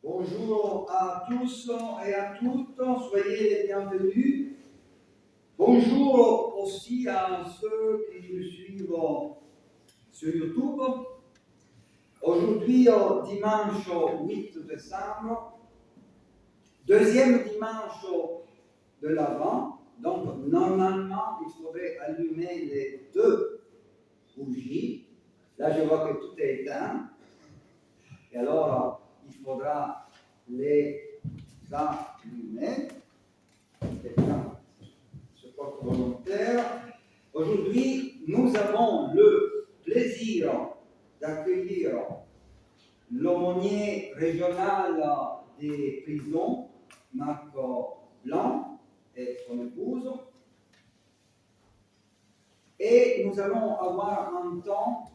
Bonjour à tous et à toutes, soyez les bienvenus. Bonjour aussi à ceux qui nous suivent sur YouTube. Aujourd'hui, dimanche 8 décembre, deuxième dimanche de l'Avent. Donc, normalement, il faudrait allumer les deux bougies. Là, je vois que tout est éteint. Et alors, il faudra les allumer. Quelqu'un se porte volontaire. Aujourd'hui, nous avons le plaisir d'accueillir l'aumônier régional des prisons, Marc Blanc, et son épouse. Et nous allons avoir un temps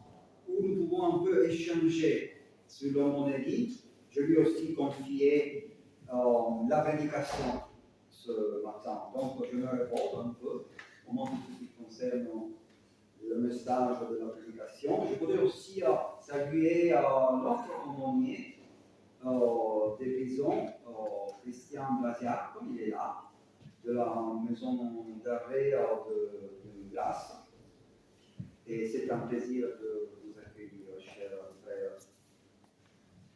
où nous pouvons un peu échanger sur l'aumônerie. Je lui ai aussi confié la prédication ce matin. Donc, je me répondre un peu au moment de ce qui concerne le message de la prédication. Je voudrais aussi saluer l'autre aumônier des prisons, Christian Blasiak, il est là, de la maison d'arrêt de Glace. Et c'est un plaisir de vous accueillir, chers frères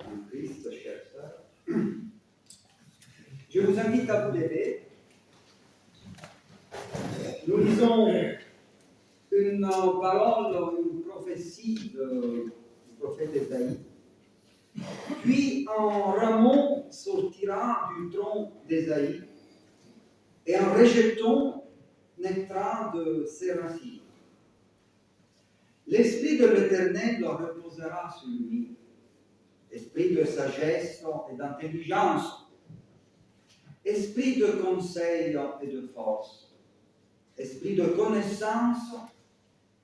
en Christ, chères sœurs. Je vous invite à vous lever. Nous lisons une parole, une prophétie du prophète Ésaïe. Puis un rameau sortira du tronc d'Ésaïe, et en rejetant naîtra de ses racines. L'Esprit de l'Éternel reposera sur lui, esprit de sagesse et d'intelligence, esprit de conseil et de force, esprit de connaissance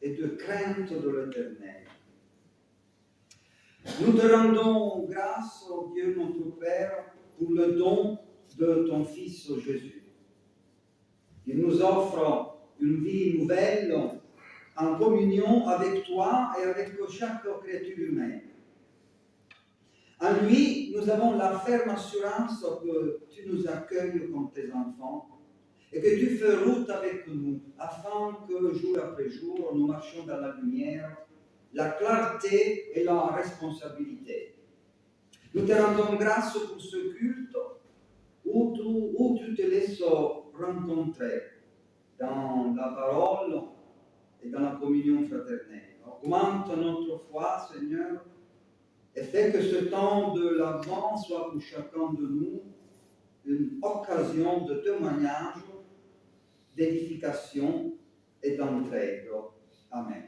et de crainte de l'Éternel. Nous te rendons grâce, ô Dieu notre Père, pour le don de ton Fils Jésus. Il nous offre une vie nouvelle en communion avec toi et avec chaque créature humaine. En lui, nous avons la ferme assurance que tu nous accueilles comme tes enfants et que tu fais route avec nous afin que jour après jour, nous marchions dans la lumière, la clarté et la responsabilité. Nous te rendons grâce pour ce culte où tu te laisses rencontrer dans la parole et dans la communion fraternelle. Augmente notre foi, Seigneur, et fais que ce temps de l'Avent soit pour chacun de nous une occasion de témoignage, d'édification et d'entraide. Amen.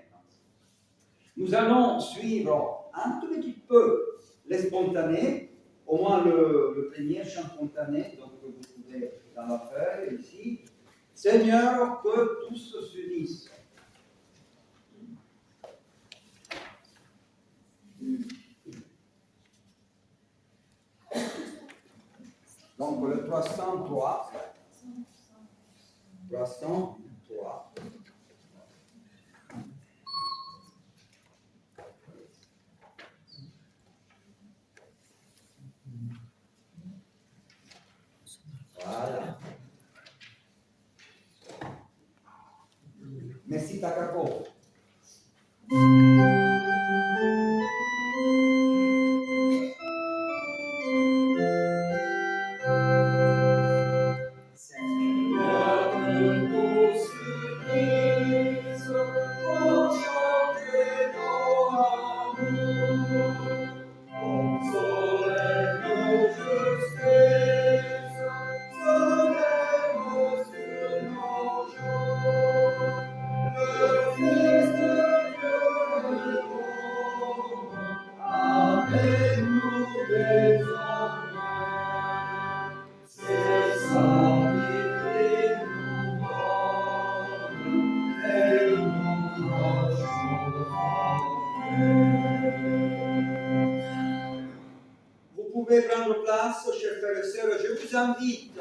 Nous allons suivre un tout petit peu les spontanés, au moins le premier chant spontané, donc vous trouvez dans la feuille ici. Seigneur, que tous s'unissent. Donc le 303. 303. Voilà. Merci Takako. Vous pouvez prendre place, chers frères et sœurs. Je vous invite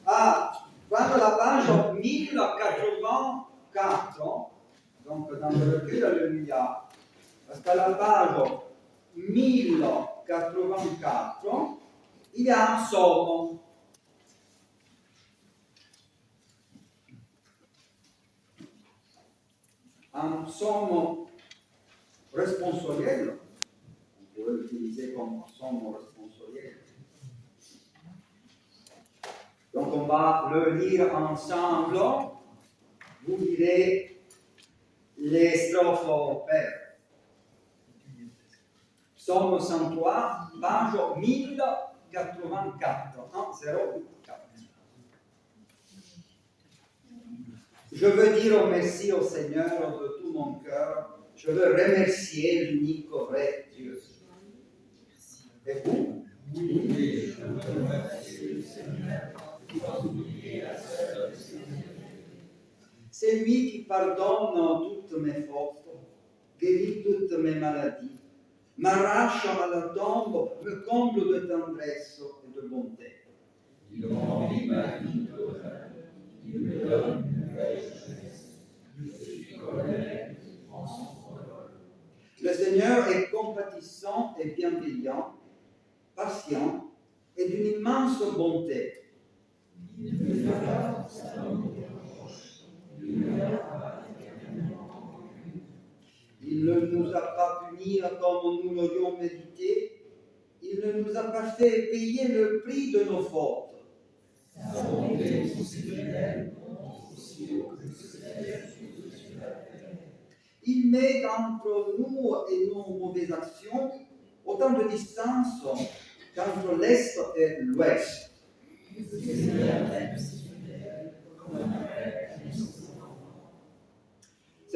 à prendre la page 1084, donc dans le recueil, alléluia, parce qu'à la page 1084, il y a un psaume. Un psaume responsoriel. On pourrait l'utiliser comme psaume responsoriel. Donc on va le lire ensemble. Vous lirez les strophes paires. Psaume 103, page 1084. 1084. Je veux dire merci au Seigneur de tout mon cœur. Je veux remercier l'unique vrai Dieu. Et vous? Oui, je veux remercier le Seigneur. C'est lui qui pardonne toutes mes fautes, guérit toutes mes maladies, m'arrache à la tombe, me comble de tendresse et de bonté. Il remplit ma vie d'honneur, il me donne une vraie jeunesse. Je suis correct en son parole. Le Seigneur est compatissant et bienveillant, patient et d'une immense bonté. Il ne fera pas sa Il ne nous a pas punis comme nous l'aurions mérité. Il ne nous a pas fait payer le prix de nos fautes. Sa bonté est aussi fidèle, aussi haut que le ciel. Il met entre nous et nos mauvaises actions autant de distance qu'entre l'Est et l'Ouest.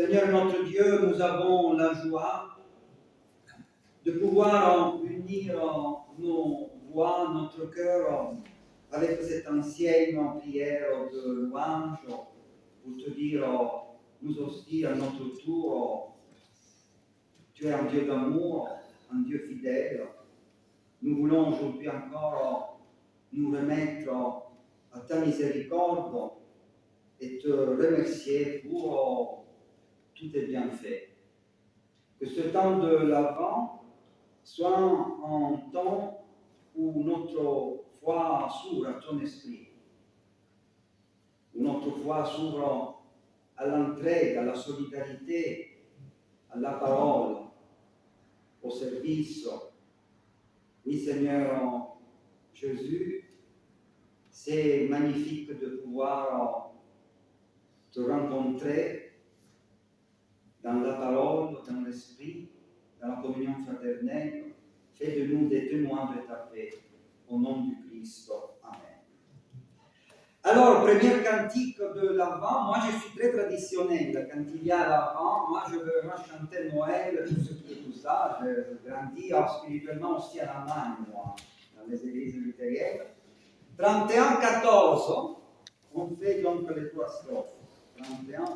Seigneur notre Dieu, nous avons la joie de pouvoir unir nos voix, notre cœur avec cette ancienne prière de louange pour te dire, nous aussi, à notre tour, tu es un Dieu d'amour, un Dieu fidèle. Nous voulons aujourd'hui encore nous remettre à ta miséricorde et te remercier pour tous tes bienfaits. Que ce temps de l'Avent soit un temps où notre foi s'ouvre à ton esprit, où notre foi s'ouvre à l'entraide, à la solidarité, à la parole, au service. Oui, Seigneur Jésus, c'est magnifique de pouvoir te rencontrer dans la parole, dans l'esprit, dans la communion fraternelle. Fais de nous des témoins de ta paix. Au nom du Christ. Amen. Alors, première cantique de l'Avent, moi je suis très traditionnel. Quand il y a l'Avent, moi je veux vraiment chanter Noël, tout ce qui est tout ça. Je grandis spirituellement aussi en Allemagne, moi, dans les églises luthériennes. 31-14, on fait donc les trois strophes. 31-14.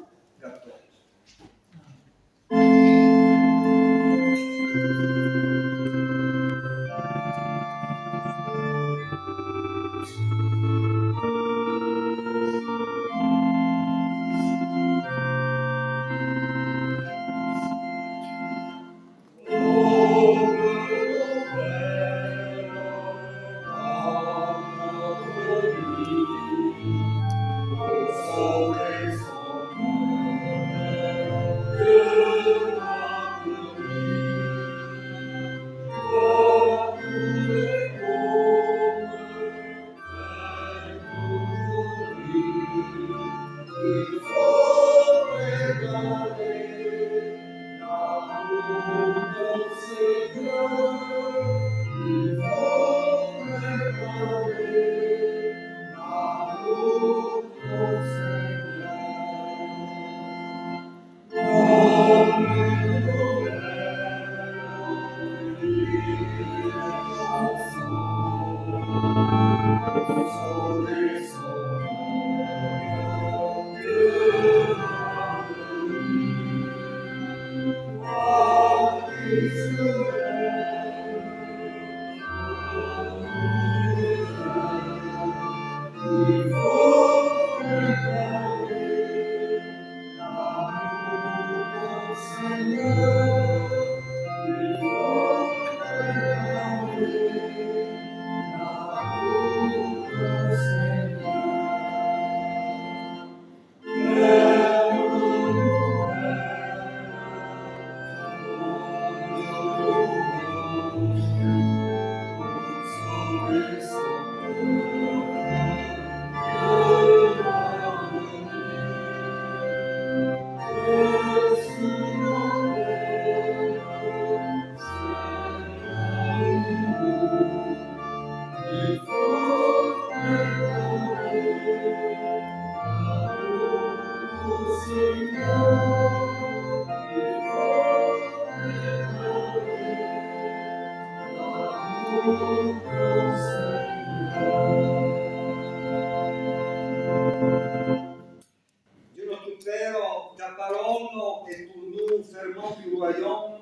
Dieu notre Père, ta parole est pour nous ferment du royaume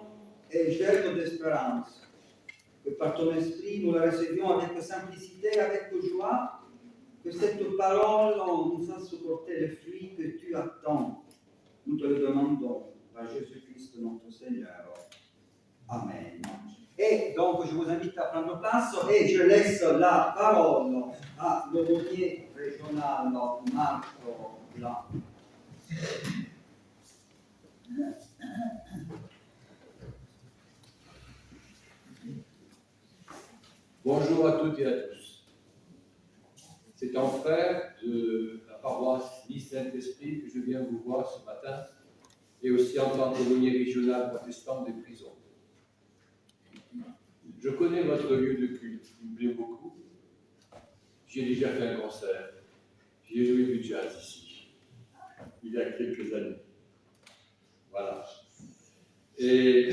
et germe d'espérance. Que par ton esprit nous la recevions avec simplicité, avec joie, que cette parole nous fasse porter les fruits que tu attends. Nous te le demandons par Jésus-Christ notre Seigneur. Amen. Et donc je vous invite à prendre place et je laisse la parole à l'aumônier régional Marc Blanc. Bonjour à toutes et à tous. C'est en frère de la paroisse Nice Saint-Esprit que je viens vous voir ce matin, et aussi en tant qu'aumônier régional protestant des prisons. Je connais votre lieu de culte, il me plaît beaucoup. J'ai déjà fait un concert. J'ai joué du jazz ici, il y a quelques années. Voilà. Et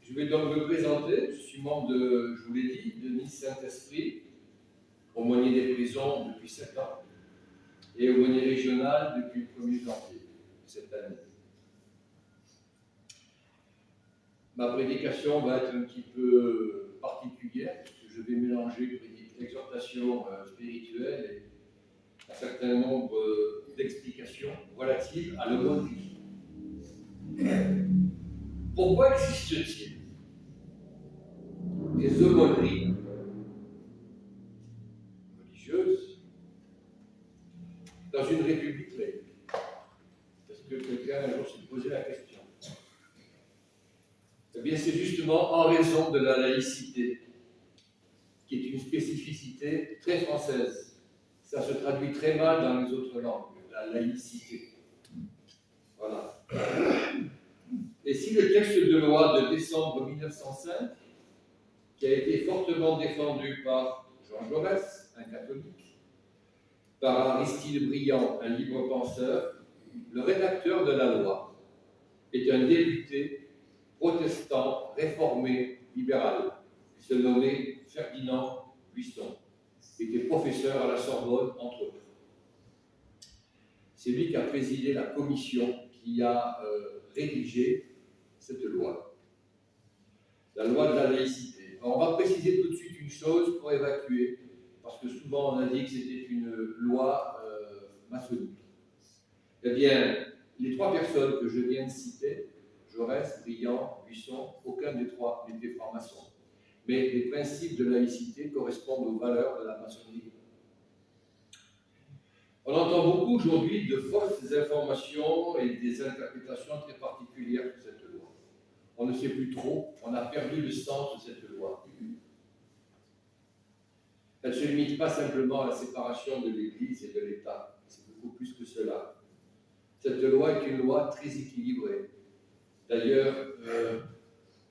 je vais donc me présenter. Je suis membre de, je vous l'ai dit, de Nice Saint-Esprit, aumônier des prisons depuis 7 ans, et aumônier régional depuis le 1er janvier de cette année. Ma prédication va être un petit peu particulière, parce que je vais mélanger l'exhortation spirituelle et un certain nombre d'explications relatives à l'aumônerie. Pourquoi existe-t-il des aumôneries religieuses dans une république laïque? Est-ce que quelqu'un un jour s'est posé la question? Eh bien, c'est justement en raison de la laïcité, qui est une spécificité très française. Ça se traduit très mal dans les autres langues, la laïcité. Voilà. Et si le texte de loi de décembre 1905, qui a été fortement défendu par Jean Jaurès, un catholique, par Aristide Briand, un libre penseur, le rédacteur de la loi est un député protestant, réformé, libéral. Il se nommait Ferdinand Buisson. Il était professeur à la Sorbonne, entre autres. C'est lui qui a présidé la commission qui a rédigé cette loi. La loi de la laïcité. Alors, on va préciser tout de suite une chose pour évacuer, parce que souvent on a dit que c'était une loi maçonnique. Eh bien, les 3 personnes que je viens de citer, Jaurès, Briand, Buisson, aucun des 3 n'était franc-maçon. Mais les principes de laïcité correspondent aux valeurs de la maçonnerie. On entend beaucoup aujourd'hui de fausses informations et des interprétations très particulières de cette loi. On ne sait plus trop, on a perdu le sens de cette loi. Elle ne se limite pas simplement à la séparation de l'Église et de l'État, c'est beaucoup plus que cela. Cette loi est une loi très équilibrée. D'ailleurs,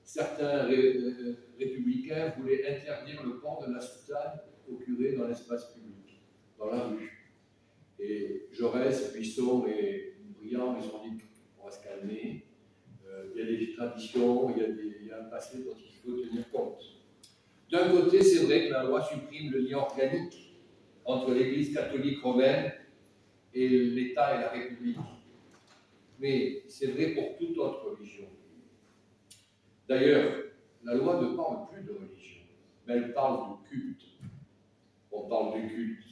certains républicains voulaient interdire le port de la soutane aux curés dans l'espace public, dans la rue. Et Jaurès, Buisson et Briand, ils ont dit on va se calmer. Il y a des traditions, il y a un passé dont il faut tenir compte. D'un côté, c'est vrai que la loi supprime le lien organique entre l'Église catholique romaine et l'État et la République. Mais c'est vrai pour toute autre religion. D'ailleurs, la loi ne parle plus de religion, mais elle parle du culte. On parle du culte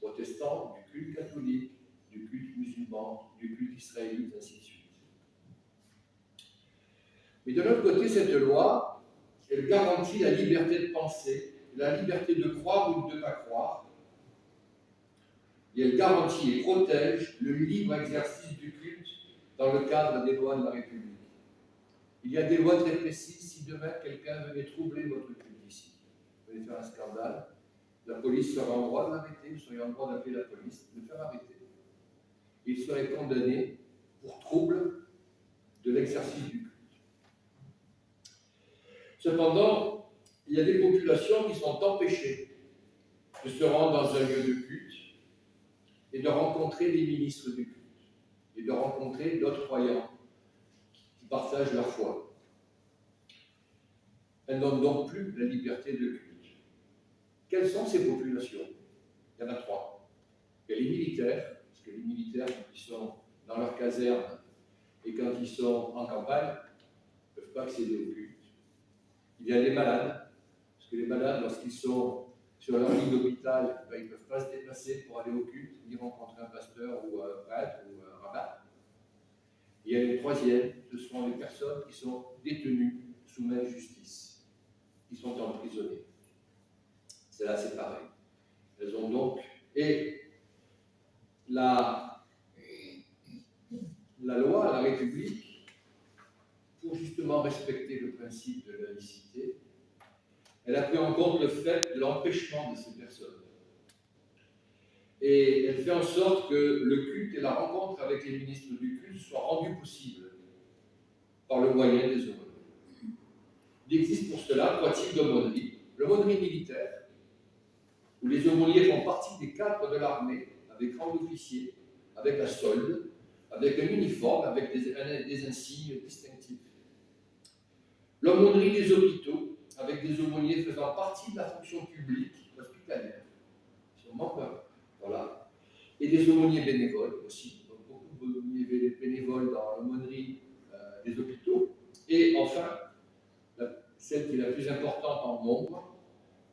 protestant, du culte catholique, du culte musulman, du culte israélite, ainsi de suite. Mais de l'autre côté, cette loi, elle garantit la liberté de penser, la liberté de croire ou de ne pas croire, et elle garantit et protège le libre exercice du culte dans le cadre des lois de la République. Il y a des lois très précises. Si demain quelqu'un venait troubler votre culte ici, venait faire un scandale, la police serait en droit de l'arrêter, vous seriez en droit d'appeler la police, de le faire arrêter. Il serait condamné pour trouble de l'exercice du culte. Cependant, il y a des populations qui sont empêchées de se rendre dans un lieu de culte et de rencontrer les ministres du culte et de rencontrer d'autres croyants qui partagent leur foi. Elles n'ont donc plus la liberté de culte. Quelles sont ces populations? Il y en a 3. Il y a les militaires, parce que les militaires, quand ils sont dans leur caserne et quand ils sont en campagne, ne peuvent pas accéder au culte. Il y a les malades, parce que les malades, lorsqu'ils sont sur leur lit d'hôpital, ils ne peuvent pas se déplacer pour aller au culte, ni rencontrer un pasteur ou un prêtre ou un rabbin. Il y a une 3e, ce sont les personnes qui sont détenues sous main de justice, qui sont emprisonnées. C'est là, c'est pareil. Elles ont donc... Et la loi, la République, pour justement respecter le principe de laïcité, elle a pris en compte le fait de l'empêchement de ces personnes. Et elle fait en sorte que le culte et la rencontre avec les ministres du culte soient rendus possibles par le moyen des aumôneries. Il existe pour cela 3 types d'aumôneries. L'aumônerie militaire, où les aumôniers font partie des cadres de l'armée, avec rang d'officier, avec la solde, avec un uniforme, avec des insignes distinctifs. L'aumônerie des hôpitaux, avec des aumôniers faisant partie de la fonction publique hospitalière. Sûrement, voilà. Et des aumôniers bénévoles aussi, donc beaucoup d'aumôniers bénévoles dans l'aumônerie des hôpitaux. Et enfin, celle qui est la plus importante en nombre,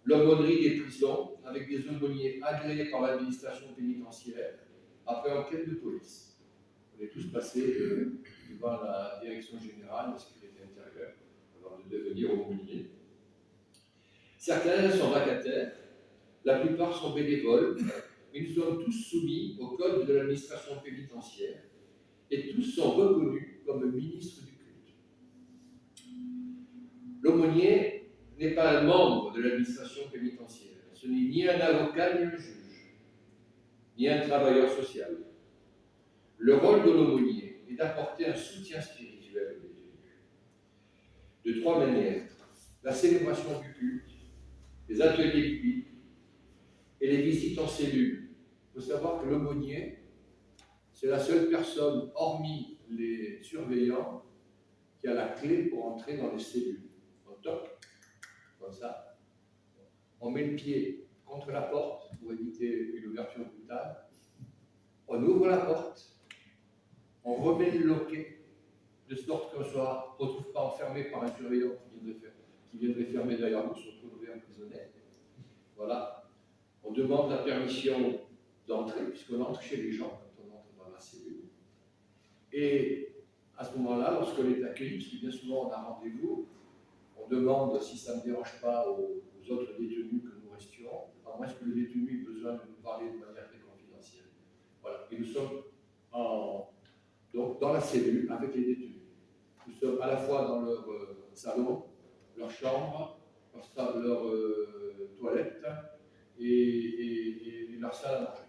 l'aumônerie des prisons, avec des aumôniers agréés par l'administration pénitentiaire, après enquête de police. On est tous passés devant la direction générale de la sécurité intérieure avant de devenir aumônier. Certains sont vacataires, la plupart sont bénévoles, mais nous sommes tous soumis au code de l'administration pénitentiaire et tous sont reconnus comme ministres du culte. L'aumônier n'est pas un membre de l'administration pénitentiaire. Ce n'est ni un avocat ni un juge, ni un travailleur social. Le rôle de l'aumônier est d'apporter un soutien spirituel aux détenus. De trois manières: la célébration du culte, les ateliers bibliques et les visites en cellule. Il faut savoir que l'aumônier, c'est la seule personne, hormis les surveillants, qui a la clé pour entrer dans les cellules. On toque, comme ça. On met le pied contre la porte pour éviter une ouverture brutale. On ouvre la porte. On remet le loquet, de sorte qu'on ne se retrouve pas enfermé par un surveillant qui viendrait fermer derrière nous, se retrouverait emprisonné. Voilà. On demande la permission d'entrer, puisqu'on entre chez les gens quand on entre dans la cellule. Et à ce moment-là, lorsqu'on est accueilli, parce que bien souvent on a rendez-vous, on demande si ça ne dérange pas aux autres détenus que nous restions, à moins que le détenu ait besoin de nous parler de manière très confidentielle. Voilà. Et nous sommes donc dans la cellule avec les détenus. Nous sommes à la fois dans leur salon, leur chambre, leur toilette et leur salle à manger.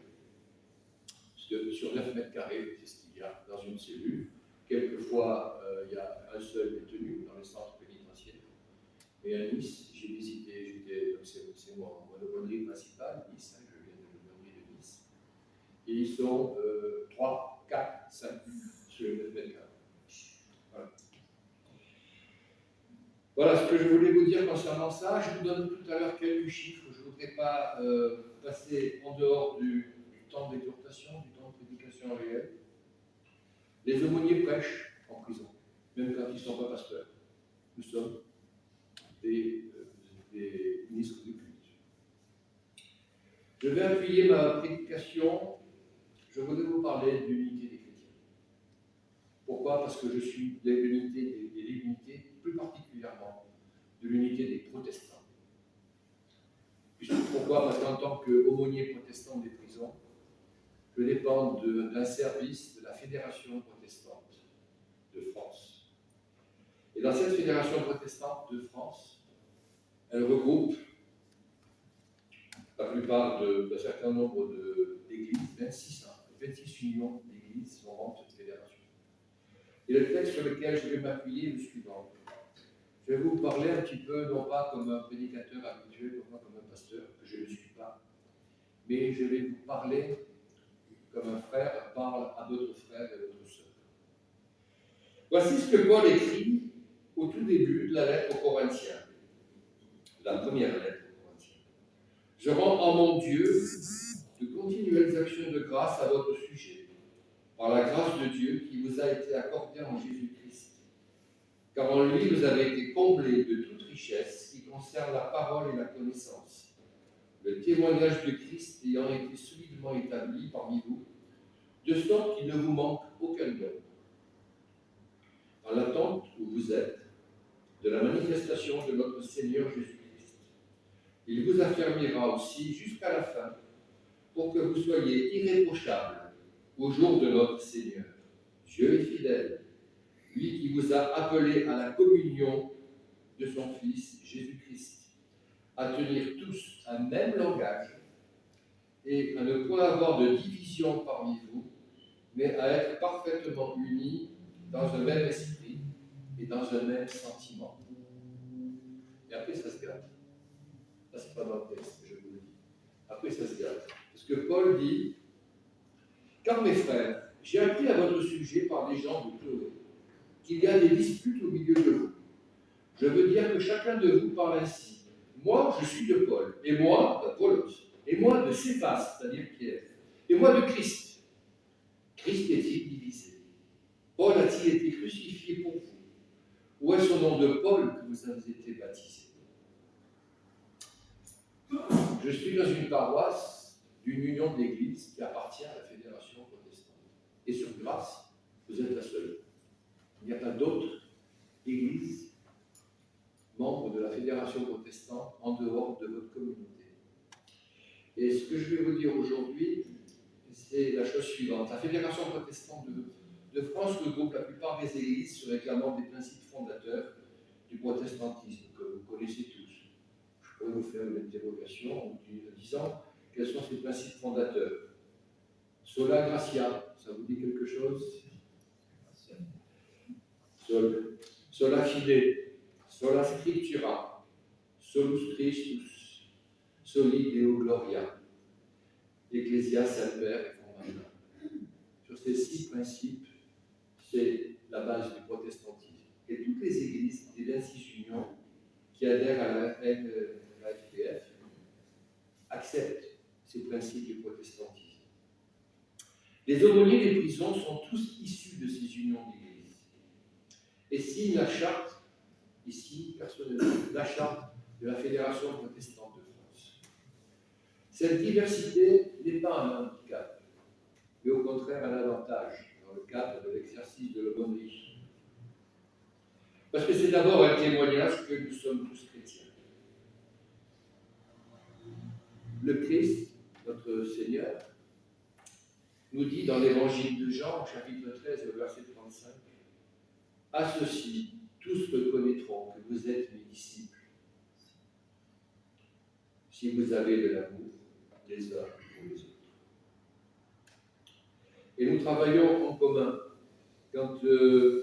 Sur 9 mètres carrés, c'est ce qu'il y a dans une cellule. Quelquefois, il y a un seul détenu dans les centres pénitentiaires. Et à Nice, j'ai visité, c'est mon aumônerie principale, Nice, je viens de l'aumônerie de Nice. Et ils sont 3, 4, 5 sur les 9 mètres carrés. Voilà ce que je voulais vous dire concernant ça. Je vous donne tout à l'heure quelques chiffres. Je ne voudrais pas passer en dehors du temps d'exhortation, du temps de prédication réelle. Les aumôniers prêchent en prison, même quand ils ne sont pas pasteurs. Nous sommes des ministres du culte. Je vais appuyer ma prédication. Je voudrais vous parler de l'unité des chrétiens. Pourquoi? Parce que je suis de l'unité, plus particulièrement de l'unité des protestants. Pourquoi? Parce qu'en tant qu'aumônier protestant des prisons, je dépends d'un service de la Fédération protestante de France. Et dans cette Fédération protestante de France, elle regroupe la plupart d'un certain nombre d'églises, 26 unions d'églises sont membres de cette fédération. Et le texte sur lequel je vais m'appuyer est le suivant. Je vais vous parler un petit peu, non pas comme un prédicateur habituel, non pas comme un pasteur, que je ne suis pas, mais je vais vous parler comme un frère parle à d'autres frères et d'autres sœurs. Voici ce que Paul écrit au tout début de la lettre aux Corinthiens, la première lettre aux Corinthiens. Je rends en mon Dieu de continuelles actions de grâce à votre sujet, par la grâce de Dieu qui vous a été accordée en Jésus-Christ. Car en lui, vous avez été comblés de toute richesse qui concerne la parole et la connaissance, le témoignage de Christ ayant été solidement établi parmi vous, de sorte qu'il ne vous manque aucun don. En l'attente où vous êtes de la manifestation de notre Seigneur Jésus-Christ, il vous affermira aussi jusqu'à la fin, pour que vous soyez irréprochables au jour de notre Seigneur. Dieu est fidèle, lui qui vous a appelés à la communion de son Fils Jésus-Christ, à tenir tous un même langage et à ne point avoir de division parmi vous, mais à être parfaitement unis dans un même esprit et dans un même sentiment. Et après, ça se gâte. Ça, c'est pas dans le texte, je vous le dis. Après, ça se gâte. Parce que Paul dit, car mes frères, j'ai appris à votre sujet par des gens de Chloé qu'il y a des disputes au milieu de vous. Je veux dire que chacun de vous parle ainsi. Moi, je suis de Paul, et moi, d'Apollos, et moi de Céphas, c'est-à-dire Pierre, et moi de Christ. Christ est-il divisé? Paul a-t-il été crucifié pour vous? Ou est-ce au nom de Paul que vous avez été baptisés? Je suis dans une paroisse d'une union d'églises qui appartient à la Fédération protestante. Et sur grâce, vous êtes la seule. Il n'y a pas d'autres églises membres de la Fédération protestante en dehors de votre communauté. Et ce que je vais vous dire aujourd'hui, c'est la chose suivante. La Fédération protestante de France regroupe la plupart des églises se réclamant des principes fondateurs du protestantisme, que vous connaissez tous. Je pourrais vous faire une interrogation en disant quels sont ces principes fondateurs. Sola Gratia, ça vous dit quelque chose? Sola Fide, Sola Scriptura, Solus Christus, Soli Deo Gloria, Ecclesia Semper et Fundamenta. Sur ces 6 principes, c'est la base du protestantisme. Et toutes les églises des 26 unions qui adhèrent à la FPF acceptent ces principes du protestantisme. Les aumôniers des prisons sont tous issus de ces unions d'églises et signent la charte, ici personnellement, la charte de la Fédération protestante de France. Cette diversité n'est pas un handicap, mais au contraire un avantage dans le cadre de l'exercice de l'aumônerie. Parce que c'est d'abord un témoignage que nous sommes tous chrétiens. Le Christ, notre Seigneur, nous dit dans l'évangile de Jean, chapitre 13, verset 35, « À ceci, tous reconnaîtront que vous êtes mes disciples, si vous avez de l'amour les uns pour les autres. » Et nous travaillons en commun. Quand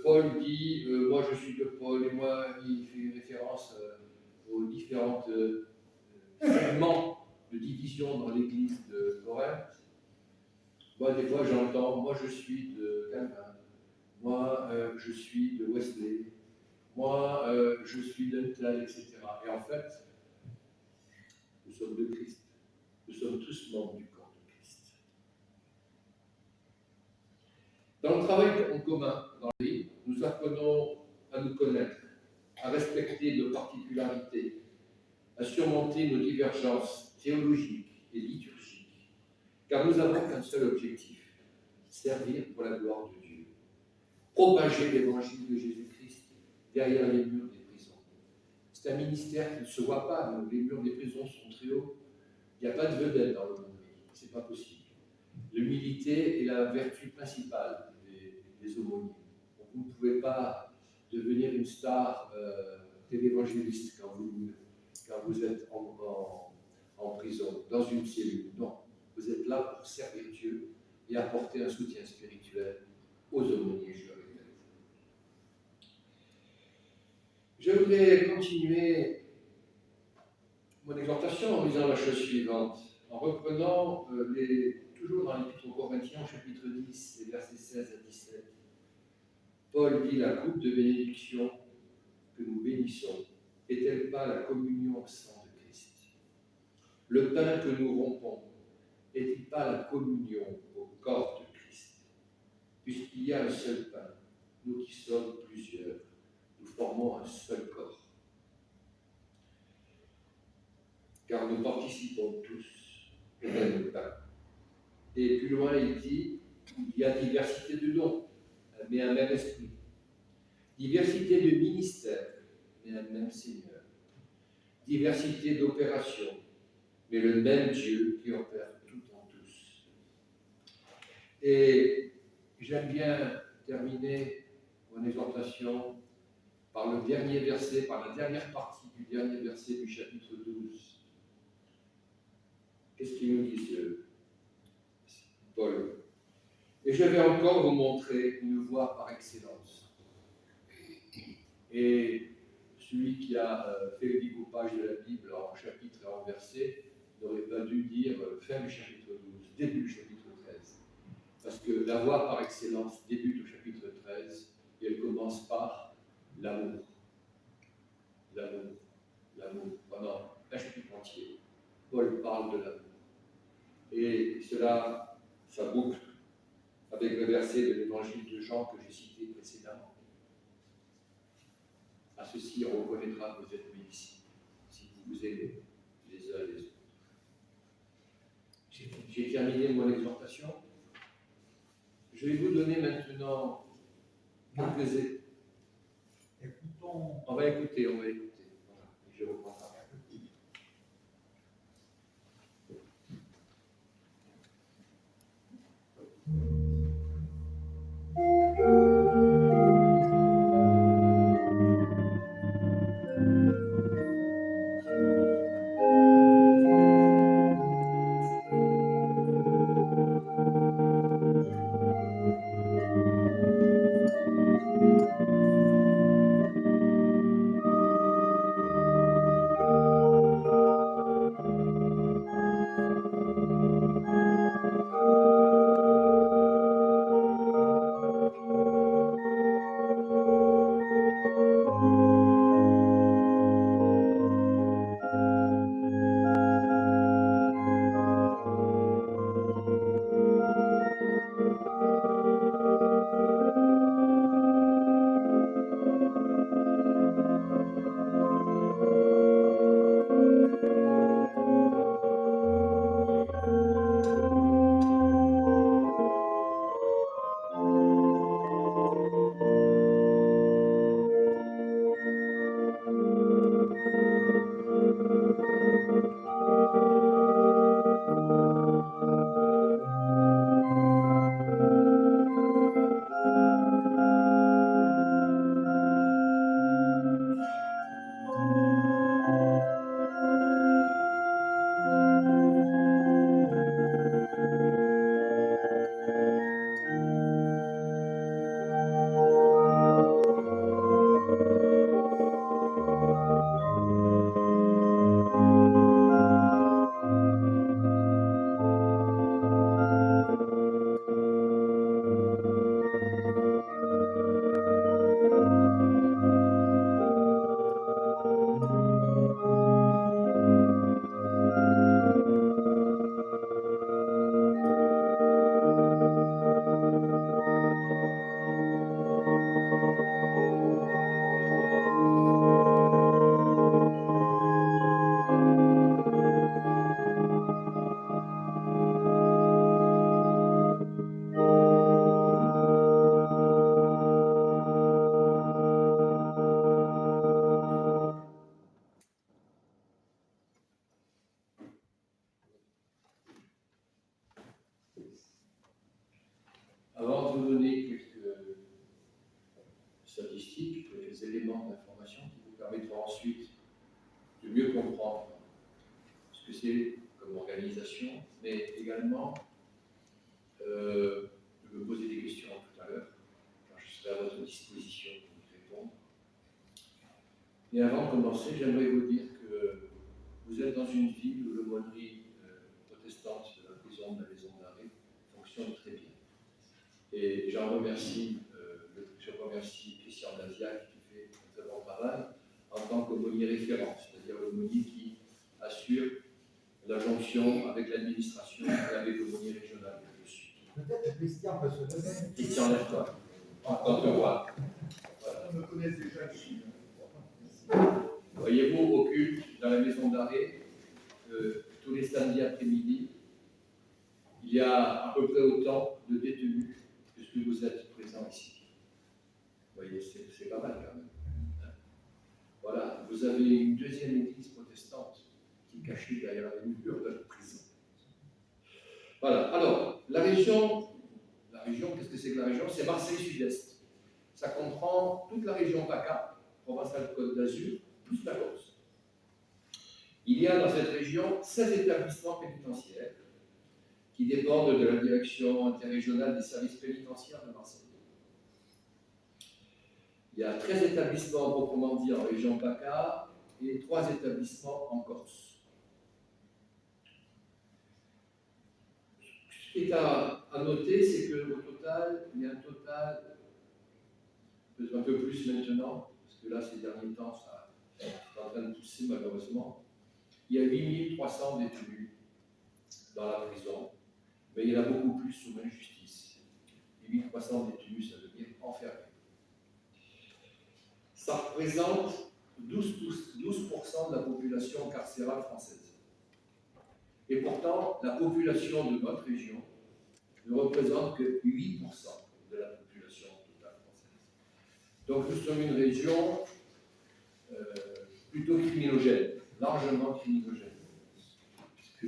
Paul dit « moi je suis de Paul » et moi, il fait référence aux différentes segments de division dans l'église de Corinthe. Moi, des fois, j'entends « moi je suis de Calvin », « moi je suis de Wesley », « moi je suis d'un tel », etc. Et en fait, nous sommes de Christ. Nous sommes tous membres du corps de Christ. Dans le travail en commun, dans la vie, nous apprenons à nous connaître, à respecter nos particularités, à surmonter nos divergences théologiques et liturgiques, car nous avons qu'un seul objectif, servir pour la gloire de Dieu, propager l'évangile de Jésus-Christ derrière les murs des prisons. C'est un ministère qui ne se voit pas, les murs des prisons sont très hauts, il n'y a pas de vedette dans l'aumônerie, ce n'est pas possible. L'humilité est la vertu principale des aumôniers. Vous ne pouvez pas devenir une star télévangéliste quand vous êtes en prison, dans une cellule. Non, vous êtes là pour servir Dieu et apporter un soutien spirituel aux aumôniers, je le répète. Je voudrais continuer mon exhortation en disant la chose suivante, en reprenant toujours dans l'Épître aux Corinthiens, au chapitre 10, les versets 16 à 17. Paul dit « La coupe de bénédiction que nous bénissons est-elle pas la communion au sang de Christ? Le pain que nous rompons est-il pas la communion au corps de Christ? Puisqu'il y a un seul pain, nous qui sommes plusieurs, nous formons un seul corps. Car nous participons tous au même pain. » Et plus loin, il dit « Il y a diversité de dons, mais un même esprit. Diversité de ministères, mais un même Seigneur. Diversité d'opérations, mais le même Dieu qui opère tout en tous. » Et j'aime bien terminer mon exhortation par le dernier verset, par la dernière partie du dernier verset du chapitre 12. Qu'est-ce qu'il nous dit, Paul? « Et je vais encore vous montrer une voie par excellence. » Et celui qui a fait le découpage de la Bible en chapitres et en versets n'aurait pas dû dire fin du chapitre 12, début du chapitre 13. parce que la voie par excellence débute au chapitre 13 et elle commence par l'amour. L'amour, l'amour. Pendant un chapitre entier, Paul parle de l'amour. Et cela, ça boucle avec le verset de l'évangile de Jean que j'ai cité précédemment. À ceci, on reconnaîtra que vous êtes mes disciples, si vous vous aimez les uns les autres. J'ai terminé mon exhortation. Je vais vous donner maintenant quelques... Écoutons. On va écouter. Voilà. Et je reprends ça. Avant de vous donner quelques statistiques, quelques éléments d'information qui vous permettront ensuite de mieux comprendre ce que c'est comme organisation, mais également de me poser des questions tout à l'heure, car je serai à votre disposition pour vous répondre. Et avant de commencer, j'aimerais vous dire que vous êtes dans une ville où l'aumônerie protestante de la prison de la maison d'arrêt fonctionne très bien. Et je remercie Christian Daziac qui fait un très bon travail en tant qu'aumônier référent, c'est-à-dire l'aumônier qui assure la jonction avec l'administration et avec l'aumônier régional que je suis. Peut-être Christian peut se lever. Christian, lève-toi. On te voit. Voilà. On me connaît déjà ici. Voyez-vous, au culte, dans la maison d'arrêt, tous les samedis après-midi, il y a à peu près autant de détenus que ce que vous êtes présents ici. Vous voyez, c'est pas mal quand même. Hein. Voilà, vous avez une deuxième église protestante qui est cachée derrière les murs de la prison. Voilà, alors, la région, qu'est-ce que c'est que la région? C'est Marseille Sud-Est. Ça comprend toute la région PACA, Provence-Alpes-Côte d'Azur, plus la Corse. Il y a dans cette région 16 établissements pénitentiaires qui dépendent de la direction interrégionale des services pénitentiaires de Marseille. Il y a 13 établissements proprement dit en région PACA et 3 établissements en Corse. qui est à noter, c'est qu'au total, il y a un total, peut-être un peu plus maintenant, parce que là, ces derniers temps, ça est en train de pousser malheureusement. Il y a 8300 détenus dans la prison, mais il y en a beaucoup plus sous main justice. 8300 détenus, ça veut dire enfermés. Ça représente 12% de la population carcérale française. Et pourtant, la population de notre région ne représente que 8% de la population totale française. Donc nous sommes une région plutôt criminogène, largement criminogène, puisque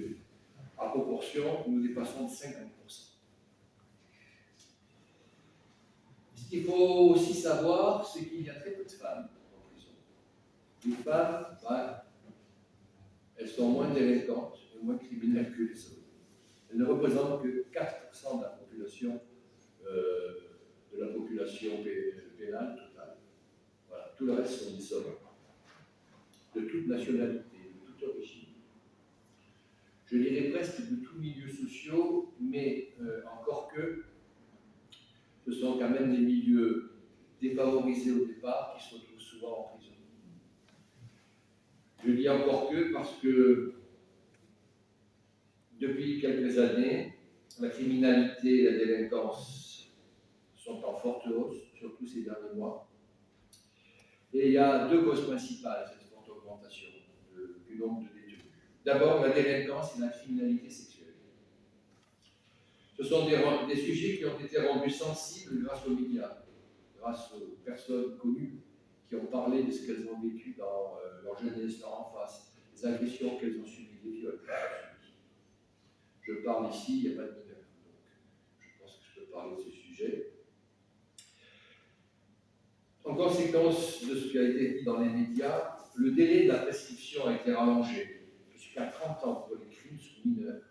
à proportion, nous dépassons de 50%. Ce qu'il faut aussi savoir, c'est qu'il y a très peu de femmes en prison. Les femmes, elles sont moins délinquantes et moins criminelles que les hommes. Elles ne représentent que 4% de la population pénale totale. Voilà. Tout le reste sont des hommes, de toute nationalité, de toute origine. Je dirais presque de tous milieux sociaux, mais encore que ce sont quand même des milieux défavorisés au départ qui se retrouvent souvent en prison. Je dis encore que parce que depuis quelques années, la criminalité et la délinquance sont en forte hausse, surtout ces derniers mois. Et il y a deux causes principales à cette forte augmentation du nombre de détenus. D'abord, la délinquance et la criminalité sexuelle. Ce sont des sujets qui ont été rendus sensibles grâce aux médias, grâce aux personnes connues qui ont parlé de ce qu'elles ont vécu dans leur jeunesse, leur enfance, les agressions qu'elles ont subies, les viols qu'elles ont subis. Je parle ici, il n'y a pas de mineurs, donc je pense que je peux parler de ce sujet. En conséquence de ce qui a été dit dans les médias, le délai de la prescription a été rallongé jusqu'à 30 ans pour les crimes sous mineurs.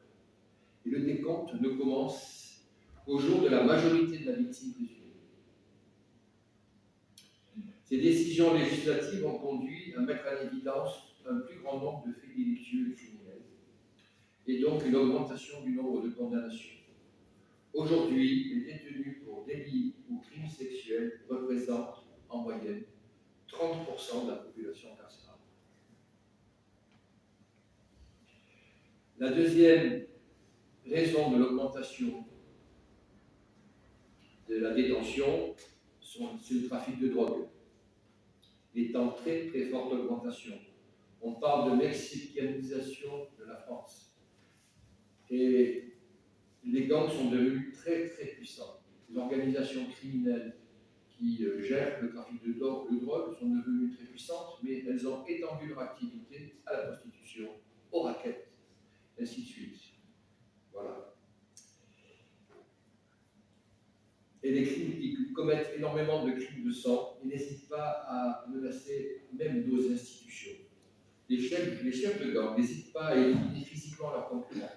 Et le décompte ne commence qu'au jour de la majorité de la victime présumée. Ces décisions législatives ont conduit à mettre en évidence un plus grand nombre de faits délictueux et criminels, et donc une augmentation du nombre de condamnations. Aujourd'hui, les détenus pour délits ou crimes sexuels représentent en moyenne 30% de la population carcérale. La deuxième raison de l'augmentation de la détention, c'est le trafic de drogue. Il est en très très forte augmentation. On parle de mexicanisation de la France. Et les gangs sont devenus très très puissants. Les organisations criminelles qui gèrent le trafic de drogue sont devenues très puissantes, mais elles ont étendu leur activité à la prostitution, aux raquettes, ainsi de suite. Voilà. Et les crimes qui commettent énormément de crimes de sang, ils n'hésitent pas à menacer même nos institutions. Les chefs de gang n'hésitent pas à éliminer physiquement leurs concurrents.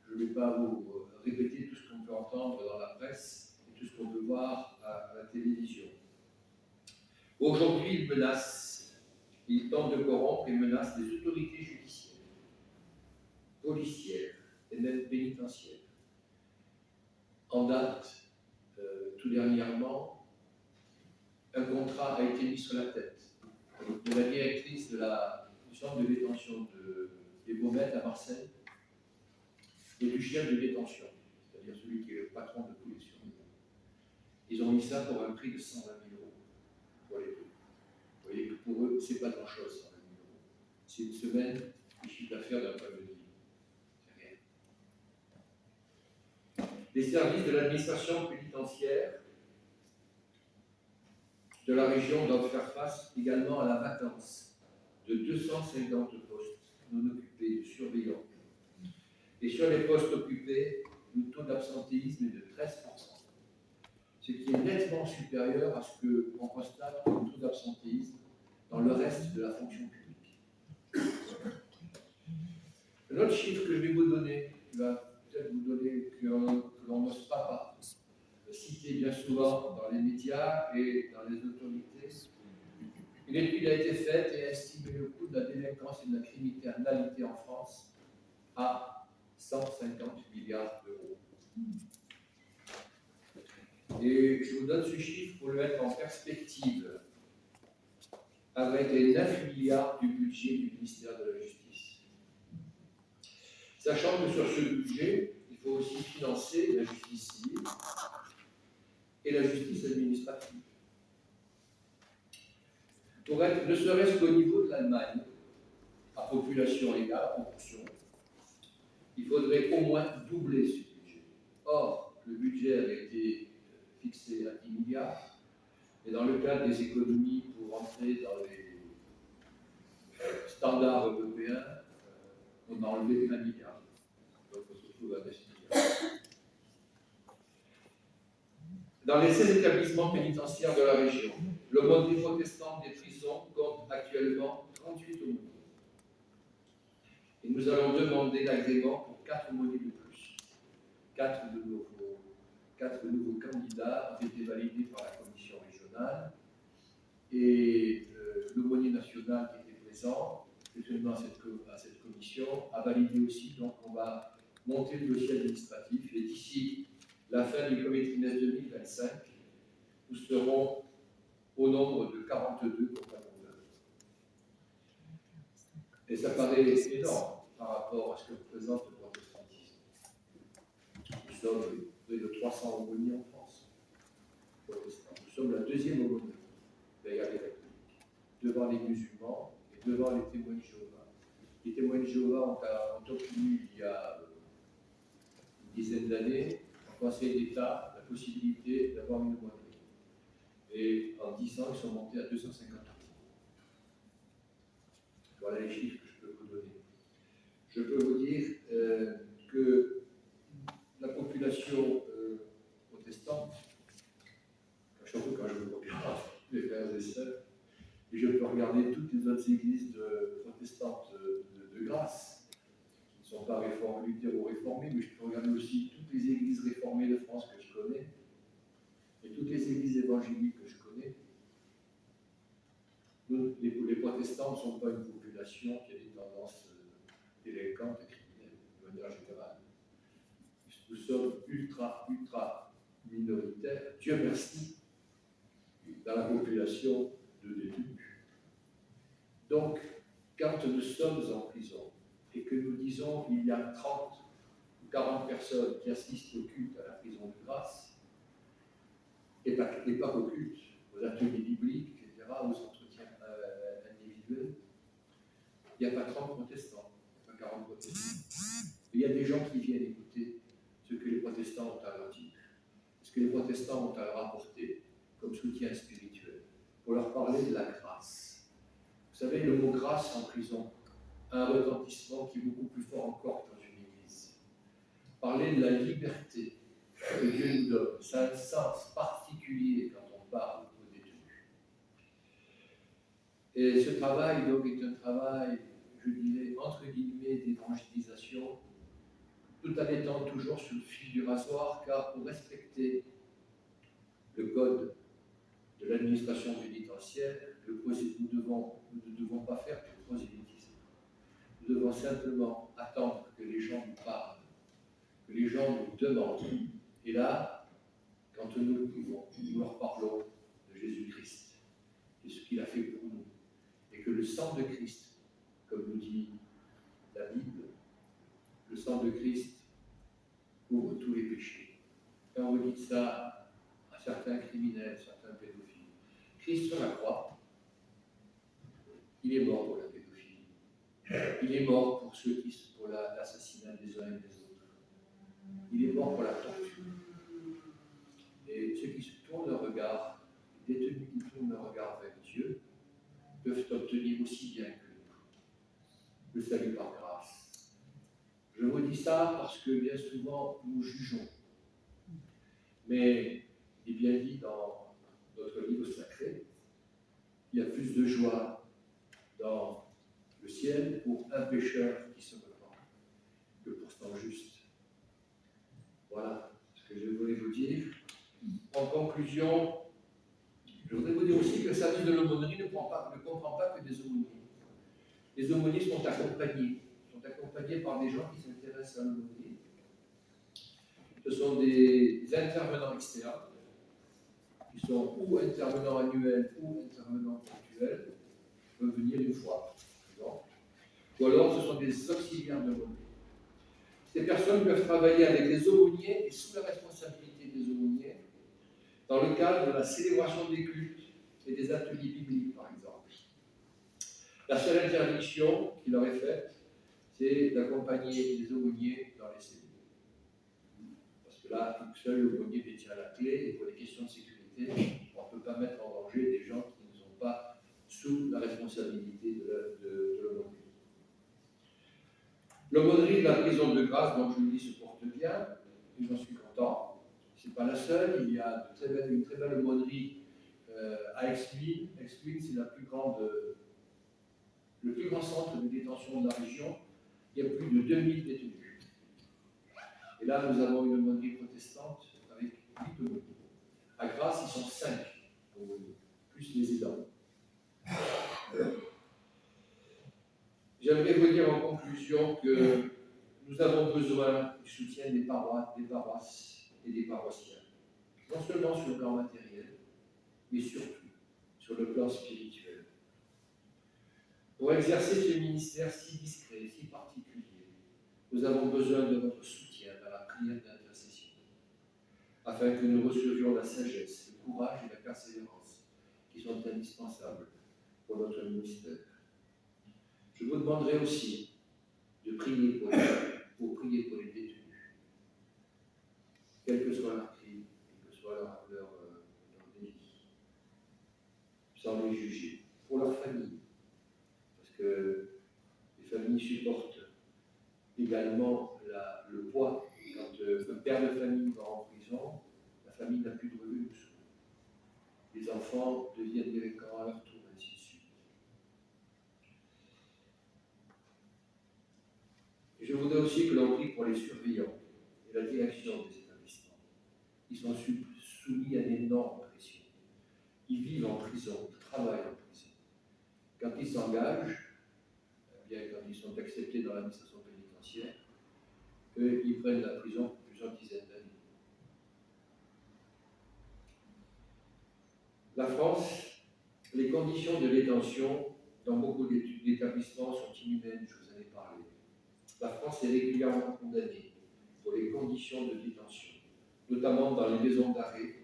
Je ne vais pas vous répéter tout ce qu'on peut entendre dans la presse et tout ce qu'on peut voir à la télévision. Aujourd'hui, ils menacent, ils tentent de corrompre et menacent les autorités judiciaires, policières et même pénitentiaires. En date, tout dernièrement, un contrat a été mis sur la tête de la directrice du centre de détention des Baumettes à Marseille et du chef de détention, c'est-à-dire celui qui est le patron de tous les surveillants. Ils ont mis ça pour un prix de 120 000 € pour les deux. Vous voyez que pour eux, ce n'est pas grand-chose, 120 000 €. C'est une semaine du chiffre d'affaires d'un peuple de vie. C'est rien. Les services de l'administration pénitentiaire de la région doivent faire face également à la vacance de 250 postes non occupés de surveillants. Et sur les postes occupés, le taux d'absentéisme est de 13%, ce qui est nettement supérieur à ce qu'on constate comme taux d'absentéisme dans le reste de la fonction publique. Un autre chiffre que je vais vous donner, qui va peut-être vous donner que l'on n'ose pas citer bien souvent dans les médias et dans les autorités. Une étude a été faite et a estimé le coût de la délinquance et de la criminalité en France à 150 milliards d'euros. Et je vous donne ce chiffre pour le mettre en perspective avec les 9 milliards du budget du ministère de la Justice. Sachant que sur ce budget, il faut aussi financer la justice civile et la justice administrative. Pour être, ne serait-ce qu'au niveau de l'Allemagne, à population égale, à proportion, il faudrait au moins doubler ce budget. Or, le budget avait été fixé à 10 milliards, et dans le cadre des économies pour entrer dans les standards européens, on a enlevé 1 milliard. Donc on se retrouve à 9 milliards. Dans les 16 établissements pénitentiaires de la région, l'aumônerie protestante des prisons compte actuellement 38 aumôniers. Et nous allons demander l'agrément pour 4 aumôniers de plus. 4 nouveaux candidats ont été validés par la commission régionale. Et l'aumônier national qui était présent, actuellement à cette commission, a validé aussi. Donc on va monter le dossier administratif. Et d'ici la fin du premier trimestre 2025, nous serons au nombre de 42 commandeurs. Et ça paraît énorme par rapport à ce que représente le protestantisme. Nous sommes près de 300 aumôniers en France. Nous sommes la deuxième aumônerie derrière les catholiques, devant les musulmans et devant les témoins de Jéhovah. Les témoins de Jéhovah ont obtenu il y a une dizaine d'années au Conseil d'État la possibilité d'avoir une aumônerie. Et en 10 ans, ils sont montés à 250 %. Voilà les chiffres que je peux vous donner. Je peux vous dire que la population protestante, surtout quand je vous regarde, mes frères et sœurs, et je peux regarder toutes les autres églises protestantes de grâce, qui ne sont pas luthéro-réformées, mais je peux regarder aussi toutes les églises réformées de France que je connais, et toutes les églises évangéliques que je connais. Les protestants ne sont pas une population qui a des tendances délinquantes et criminelles, de manière générale. Nous sommes ultra minoritaires, Dieu merci, dans la population de détenus. Donc, quand nous sommes en prison et que nous disons qu'il y a 30 ou 40 personnes qui assistent au culte à la prison de grâce, et pas qu'au culte, aux ateliers bibliques, etc., aux entretiens individuels, il n'y a pas 30 protestants, pas 40 protestants. Il y a des gens qui viennent écouter ce que les protestants ont à leur dire, ce que les protestants ont à leur apporter comme soutien spirituel, pour leur parler de la grâce. Vous savez, le mot grâce en prison a un retentissement qui est beaucoup plus fort encore que dans une église. Parler de la liberté que Dieu nous donne, ça a un sens particulier quand on parle aux détenus. Et ce travail, donc, est un travail, je dirais, entre guillemets, d'évangélisation, tout en étant toujours sur le fil du rasoir, car pour respecter le code de l'administration pénitentiaire, nous ne devons pas faire du prosélytisme. Nous devons simplement attendre que les gens nous parlent, que les gens nous demandent. Et là, quand nous le pouvons, nous leur parlons de Jésus-Christ, de ce qu'il a fait pour nous. Et que le sang de Christ, comme nous dit la Bible, le sang de Christ couvre tous les péchés. Quand vous dites ça à certains criminels, certains pédophiles, Christ sur la croix, il est mort pour la pédophilie. Il est mort pour l'assassinat des uns et des autres. Il est mort pour la torture. Et ceux qui se tournent leur regard, les détenus qui tournent leur regard vers Dieu, peuvent obtenir aussi bien que nous le salut par grâce. Je vous dis ça parce que bien souvent nous jugeons. Mais il est bien dit dans notre livre sacré, il y a plus de joie dans le ciel pour un pécheur qui se repent que pour son juste. Voilà ce que je voulais vous dire. En conclusion, je voudrais vous dire aussi que le service de l'aumônerie ne comprend pas que des aumôniers. Les aumôniers sont sont accompagnés par des gens qui s'intéressent à l'aumônerie. Ce sont des intervenants externes, qui sont ou intervenants annuels ou intervenants ponctuels, qui peuvent venir une fois, par exemple. Ou alors ce sont des auxiliaires de l'aumônerie. Ces personnes peuvent travailler avec les aumôniers et sous la responsabilité des aumôniers dans le cadre de la célébration des cultes et des ateliers bibliques, par exemple. La seule interdiction qui leur est faite, c'est d'accompagner les aumôniers dans les cellules. Parce que là, seul l'aumônier détient la clé et pour les questions de sécurité, on ne peut pas mettre en danger des gens qui ne sont pas sous la responsabilité de l'aumônerie. L'aumônerie de la prison de grâce, donc je vous le dis, se porte bien, et j'en suis content. Ce n'est pas la seule, il y a une très belle aumônerie à Exquilles. Exquilles, c'est le plus grand centre de détention de la région. Il y a plus de 2000 détenus. Et là, nous avons une aumônerie protestante avec 8 aumôniers. À Grasse, ils sont 5 aumôniers, plus les aidants. J'aimerais vous dire en conclusion que nous avons besoin du soutien des paroisses et des paroissiens, non seulement sur le plan matériel, mais surtout sur le plan spirituel. Pour exercer ce ministère si discret, si particulier, nous avons besoin de votre soutien dans la prière d'intercession, afin que nous recevions la sagesse, le courage et la persévérance qui sont indispensables pour notre ministère. Je vous demanderai aussi de prier pour les détenus, quel que soit leur crime, quel que soit leur délit, sans les juger, pour leur famille, parce que les familles supportent également le poids. Quand le père de famille va en prison, la famille n'a plus de revenus. Les enfants deviennent délinquants à leur tour, ainsi de suite. Et je voudrais aussi que l'on prie pour les surveillants et la direction des établissements. Ils sont soumis à d'énormes pressions. Ils vivent en prison, ils travaillent en prison. Quand ils s'engagent, bien quand ils sont acceptés dans l'administration pénitentiaire, eux, ils prennent la prison pour plusieurs dizaines d'années. La France, les conditions de détention dans beaucoup d'établissements sont inhumaines, je vous en ai parlé. La France est régulièrement condamnée pour les conditions de détention, notamment dans les maisons d'arrêt,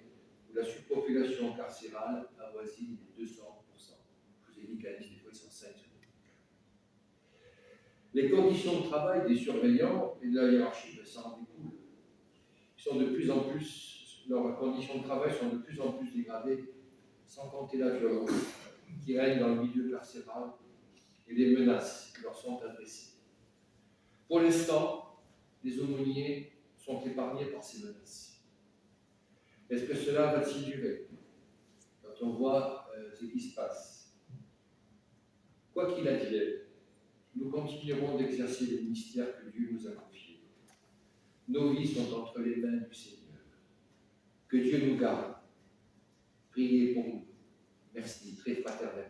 où la surpopulation carcérale avoisine les 200%. Je vous ai dit qu'à Nice, des fois, ils sont 5. Les conditions de travail des surveillants et de la hiérarchie, ça en découle. Leurs conditions de travail sont de plus en plus dégradées, sans compter la violence qui règne dans le milieu carcéral et les menaces qui leur sont adressées. Pour l'instant, les aumôniers sont épargnés par ces menaces. Est-ce que cela va-t-il durer? Quand on voit ce qui se passe. Quoi qu'il advienne, nous continuerons d'exercer le ministère que Dieu nous a confié. Nos vies sont entre les mains du Seigneur. Que Dieu nous garde. Priez pour nous. Merci, très fraternellement.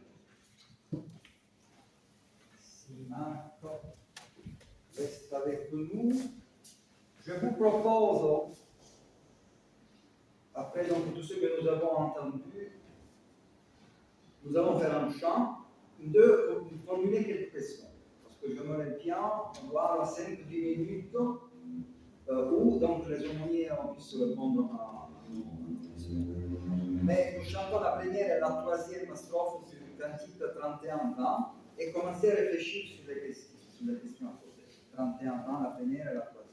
Merci Marc. Reste avec nous. Je vous propose, après donc, tout ce que nous avons entendu, nous allons faire un chant de formuler quelques questions. Parce que je me retiens, on va avoir 5-10 minutes où donc les aumôniers puissent répondre à nos questions. Mais nous chantons la première et la troisième strophe du cantique 31-20 et commencer à réfléchir sur les questions à poser. 31-20, la première et la troisième.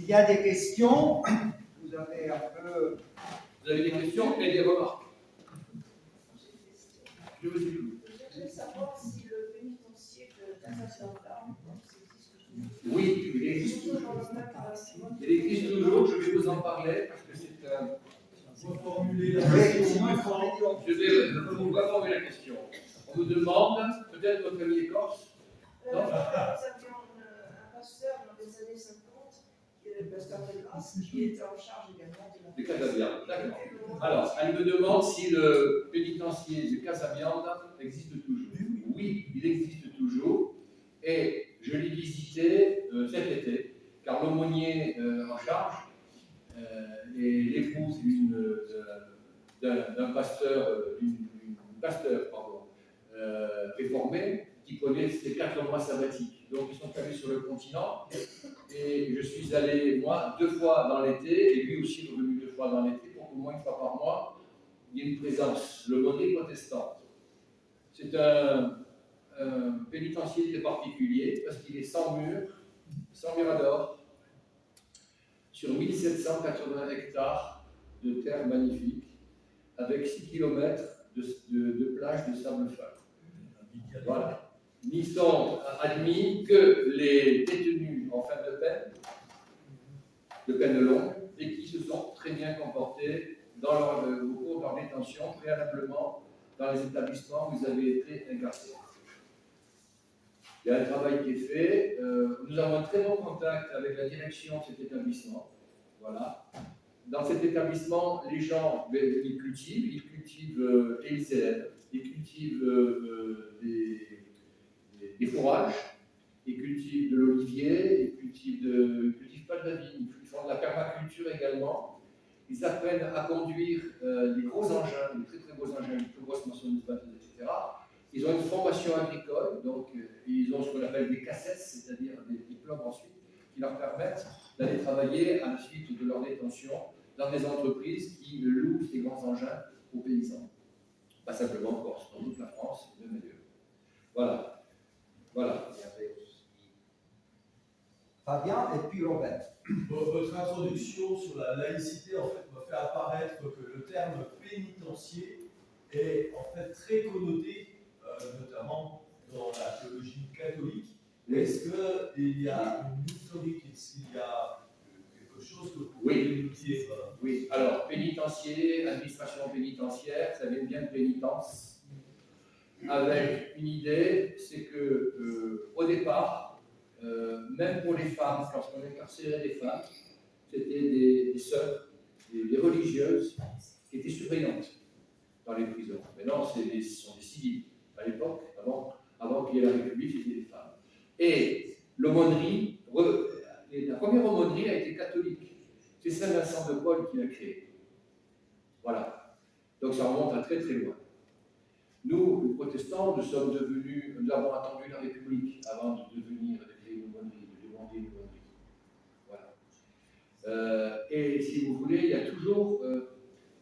S'il y a des questions, vous avez un peu... Vous avez des questions et des remarques? Je vous écoute. Je voudrais savoir si le pénitencier de Casablanca existe. Oui, il existe toujours. Il existe toujours, je vais vous en parler parce que c'est un. Reformuler la Oui, question. Je vais vous reformuler la question. On vous demande, peut-être votre ami est corse. Nous avions un pasteur dans les années 50, qui est le pasteur de Grasse, qui était en charge également de la. De Casabiande, d'accord. Alors, elle me demande si le pénitencier de Casabiande existe toujours. Oui, il existe toujours. Et je l'ai visité cet été, car l'aumônier en charge est l'épouse d'un pasteur, réformé qui prenait ses 4 mois sabbatiques. Donc ils sont allés sur le continent et je suis allé, moi, 2 fois dans l'été et lui aussi est revenu 2 fois dans l'été pour qu'au moins 1 fois par mois il y ait une présence. L'aumônier protestant. C'est un pénitencier très particulier parce qu'il est sans mirador, sur 1780 hectares de terres magnifiques, avec 6 km de plage de sable fin. Voilà. N'y sont admis que les détenus en fin de peine longue, et qui se sont très bien comportés au cours de leur détention, préalablement dans les établissements où ils avaient été incarcérés. Il y a un travail qui est fait. Nous avons un très bon contact avec la direction de cet établissement. Voilà. Dans cet établissement, les gens, ils cultivent et ils s'élèvent. Ils cultivent des fourrages, ils cultivent de l'olivier, ils cultivent pas de la vigne, ils font de la permaculture également. Ils apprennent à conduire les gros engins, les très très gros engins, les plus grosses maçonneries, etc. Ils ont une formation agricole, donc ils ont ce qu'on appelle des cassettes, c'est-à-dire des diplômes ensuite, qui leur permettent d'aller travailler à la suite de leur détention dans des entreprises qui louent ces grands engins aux paysans. Pas simplement en Corse, dans toute la France, même ailleurs. Voilà. Voilà. Fabien et puis Robert. Votre introduction sur la laïcité en fait, m'a fait apparaître que le terme pénitencier est en fait très connoté, notamment dans la théologie catholique. Est-ce qu'il y a une historique, est-ce qu'il y a quelque chose que vous pouvez nous dire? Oui, alors pénitencier, administration pénitentiaire, ça vient bien de pénitence, avec une idée, c'est que au départ, même pour les femmes, lorsqu'on incarcérait des femmes, c'était des sœurs, des religieuses qui étaient surveillantes dans les prisons. Maintenant, ce sont des civils. À l'époque, avant qu'il y ait la République, c'était des femmes. Et l'aumônerie, la première aumônerie a été catholique. C'est Saint-Vincent de Paul qui l'a créée. Voilà. Donc ça remonte à très très loin. Nous, les protestants, nous avons attendu la République avant de devenir de créer une aumônerie, de demander une aumônerie. Voilà. Et si vous voulez, il y a toujours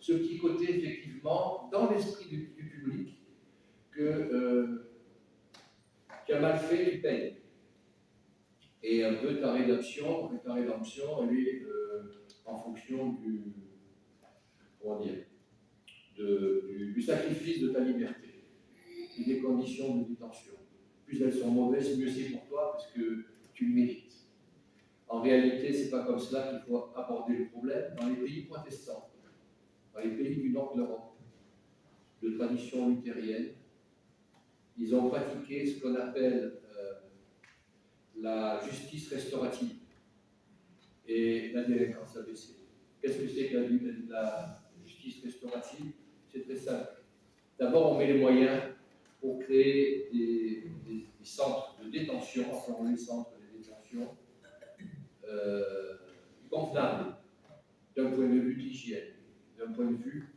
ce petit côté, effectivement, dans l'esprit du public, qui a mal fait, tu payes. Et un peu ta rédemption, elle est en fonction du sacrifice de ta liberté et des conditions de détention. Plus elles sont mauvaises, mieux c'est pour toi, parce que tu le mérites. En réalité, ce n'est pas comme cela qu'il faut aborder le problème. Dans les pays protestants, dans les pays du nord de l'Europe, de tradition luthérienne, ils ont pratiqué ce qu'on appelle la justice restaurative et la délinquance abaissée. Qu'est-ce que c'est que la justice restaurative? C'est très simple. D'abord, on met les moyens pour créer des centres de détention, enfin les centres de détention convenables d'un point de vue d'hygiène, d'un point de vue,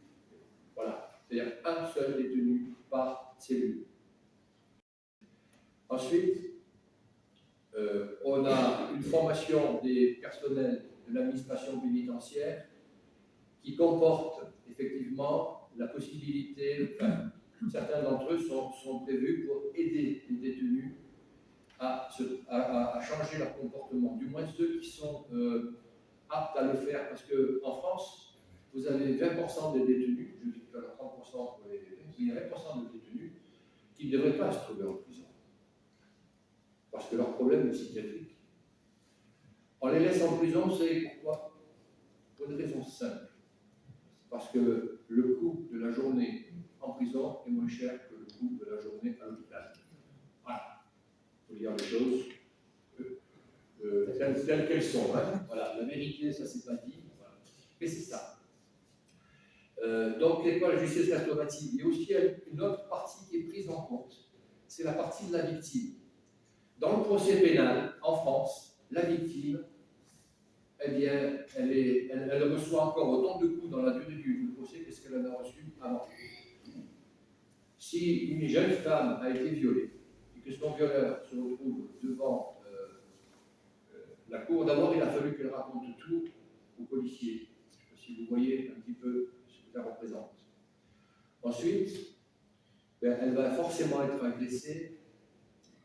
voilà, c'est-à-dire un seul détenu par cellule. Ensuite, on a une formation des personnels de l'administration pénitentiaire qui comporte effectivement la possibilité, enfin, certains d'entre eux sont prévus pour aider les détenus à changer leur comportement, du moins ceux qui sont aptes à le faire, parce qu'en France, vous avez 20% des détenus, je dis que 30% pour les détenus, il y a 20% de détenus qui ne devraient pas se trouver en prison. Parce que leur problème est psychiatrique. On les laisse en prison, vous savez pourquoi? Pour une raison simple. Parce que le coût de la journée en prison est moins cher que le coût de la journée à l'hôpital. Voilà. Il faut dire les choses telles qu'elles sont. Hein. Voilà. La vérité, ça ne s'est pas dit. Voilà. Mais c'est ça. Donc, l'école de justice restaurative, il y a aussi une autre partie qui est prise en compte. C'est la partie de la victime. Dans le procès pénal, en France, la victime, eh bien, elle reçoit encore autant de coups dans la durée du procès que ce qu'elle en a reçu avant. Si une jeune femme a été violée et que son violeur se retrouve devant la cour, d'abord il a fallu qu'elle raconte tout aux policiers. Je ne sais pas si vous voyez un petit peu ce que ça représente. Ensuite, elle va forcément être agressée.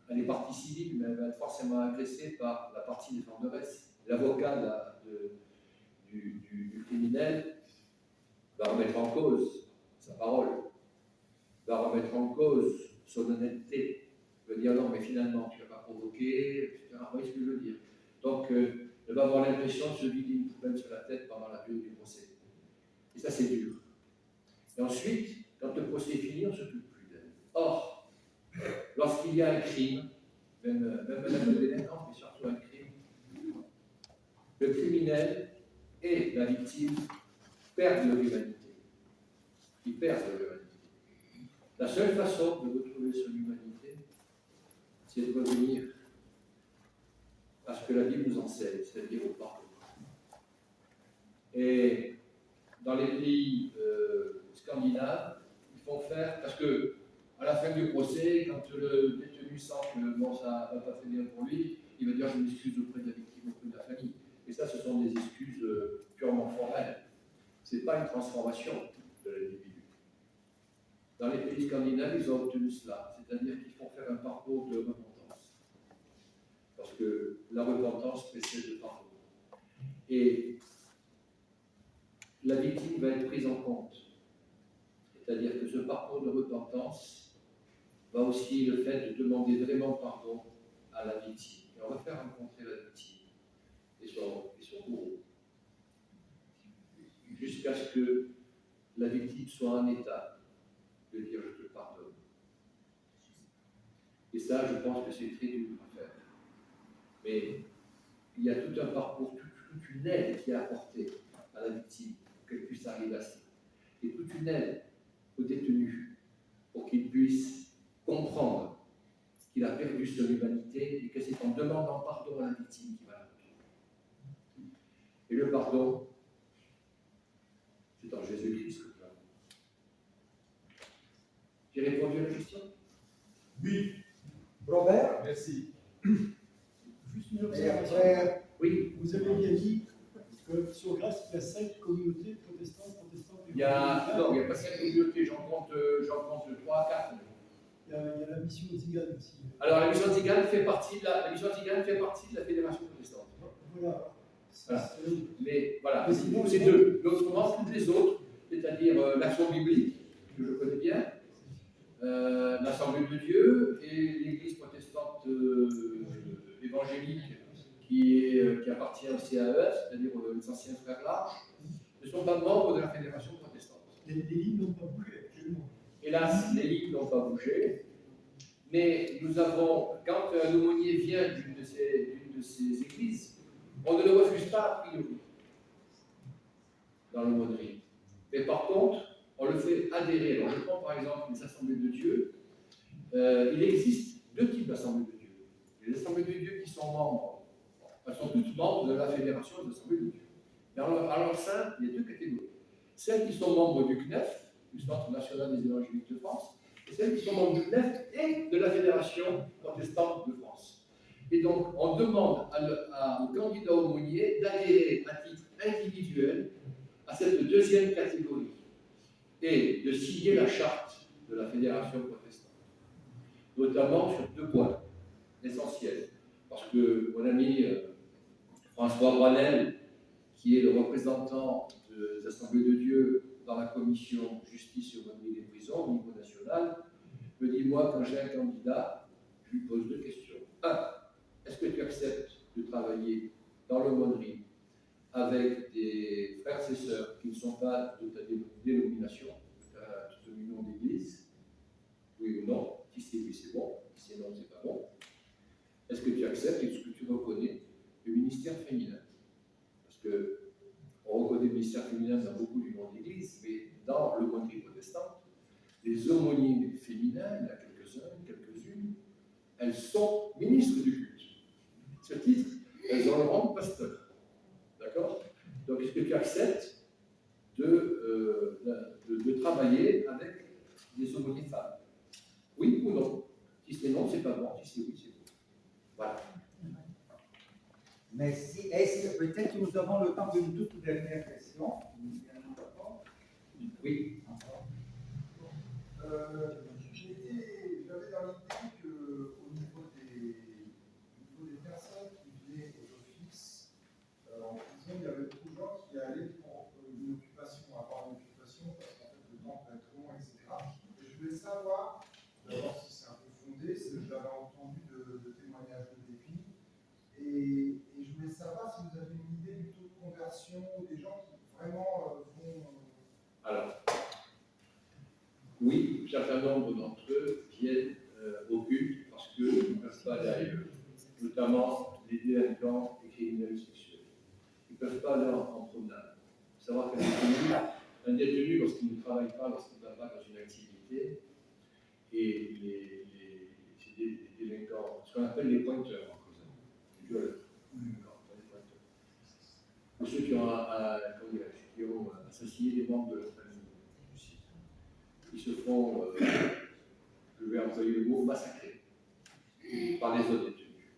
Elle est partie civile, mais elle va être forcément agressée par la partie défenderesse. L'avocat du criminel va remettre en cause sa parole, va remettre en cause son honnêteté, va dire non, mais finalement, tu n'as pas provoqué, etc. Vous voyez ce que je veux dire? Donc, elle va avoir l'impression de se vider une poubelle sur la tête pendant la durée du procès. Et ça, c'est dur. Et ensuite, quand le procès est fini, on ne s'occupe plus d'elle. Or, lorsqu'il y a un crime, même le délinquant, mais surtout un crime, le criminel et la victime perdent leur humanité. Ils perdent leur humanité. La seule façon de retrouver son humanité, c'est de revenir à ce que la Bible nous enseigne, c'est-à-dire au pardon. Et dans les pays scandinaves, ils font faire, parce que à la fin du procès, quand le détenu sent que bon, ça ne va pas très bien pour lui, il va dire je m'excuse auprès de la victime, auprès de la famille. Et ça, ce sont des excuses purement formelles. Ce n'est pas une transformation de l'individu. Dans les pays scandinaves, ils ont obtenu cela, c'est-à-dire qu'ils font faire un parcours de repentance. Parce que la repentance précède le pardon. Et la victime va être prise en compte. C'est-à-dire que ce parcours de repentance va aussi le fait de demander vraiment pardon à la victime. Et on va faire rencontrer la victime et son bourreau. Jusqu'à ce que la victime soit en état de dire je te pardonne. Et ça, je pense que c'est très dur à faire. Mais il y a tout un parcours, toute une aide qui est apportée à la victime pour qu'elle puisse arriver à ça. Et toute une aide au détenu pour qu'il puisse comprendre qu'il a perdu son humanité et que c'est en demandant pardon à la victime qu'il va la retrouver. Et le pardon, c'est en Jésus-Christ que nous avons. J'ai répondu à la question? Oui. Robert? Merci. Juste une Et observation. après, Oui. Vous avez bien dit que sur Grasse, il y a 5 communautés protestantes. Il n'y a pas 5 communautés, j'en compte 3 à 4. Il y a la mission Zigane aussi. Alors la mission Zigane fait partie de la Fédération protestante. Voilà. Voilà. Mais voilà, Mais sinon, c'est deux. Autrement, toutes les autres, c'est-à-dire l'Action biblique, que je connais bien, l'Assemblée de Dieu et l'Église protestante évangélique qui appartient au CAEF, c'est-à-dire les anciens frères larges, ne sont pas membres de la Fédération protestante. Les lignes n'ont pas bougé actuellement. Hélas, les lignes n'ont pas bougé, mais nous avons, quand un aumônier vient d'une de ces églises, on ne le refuse pas a priori dans l'aumônerie. Mais par contre, on le fait adhérer. Alors, je prends par exemple les assemblées de Dieu. Il existe 2 types d'assemblées de Dieu. Les assemblées de Dieu qui sont membres, elles sont toutes membres de la Fédération des assemblées de Dieu. Mais à leur sein, il y a 2 catégories. Celles qui sont membres du CNEF, du Centre national des évangéliques de France, et celles qui sont membres du CNEF et de la Fédération protestante de France. Et donc, on demande aux candidats aumôniers d'adhérer à titre individuel à cette 2e catégorie et de signer la charte de la Fédération protestante, notamment sur 2 points essentiels. Parce que mon ami François Branel, qui est le représentant des Assemblées de Dieu dans la commission justice et aumônerie des prisons au niveau national, me dit, moi, quand j'ai un candidat, je lui pose 2 questions. 1, est-ce que tu acceptes de travailler dans l'aumônerie avec des frères et sœurs qui ne sont pas de ta dénomination, de ta communion d'église? Oui ou non? Si c'est oui, c'est bon. Si c'est non, c'est pas bon. Est-ce que tu acceptes et est-ce que tu reconnais le ministère féminin? Parce que on reconnaît le ministère féminin dans beaucoup d'unions d'église, mais dans l'aumônerie protestante, les aumôniers féminins, il y en a quelques-unes, elles sont ministres du culte. Ce titre, elles ont le rang de pasteur. D'accord? Donc, est-ce que tu acceptes de travailler avec des aumôniers femmes? Oui ou non? Si c'est non, c'est pas bon. Si c'est oui, c'est bon. Voilà. Merci. Est-ce que peut-être nous avons le temps d'une toute dernière question? Oui. J'avais dans l'idée qu'au niveau des personnes qui venaient aux offices en prison, il y avait beaucoup de gens qui allaient pour une occupation, avoir une occupation, parce qu'en fait le temps peut être long, etc. Et je voulais savoir, d'abord si c'est un peu fondé, j'avais entendu de témoignages de défis, et je voulais savoir si vous avez une idée du taux de conversion des gens qui vraiment vont. Alors, oui, un certain nombre d'entre eux viennent au culte parce qu'ils ne peuvent pas aller ailleurs, notamment les délinquants et criminels sexuels. Ils ne peuvent pas aller en promenade. Il faut savoir qu'un détenu, lorsqu'il ne travaille pas, lorsqu'il ne va pas dans une activité, et c'est des délinquants, ce qu'on appelle les pointeurs en prison, les violeurs, les pointeurs. Ou ceux qui ont assassiné des membres de leur famille. Ils se font, je vais employer le mot, massacrer par les autres détenus.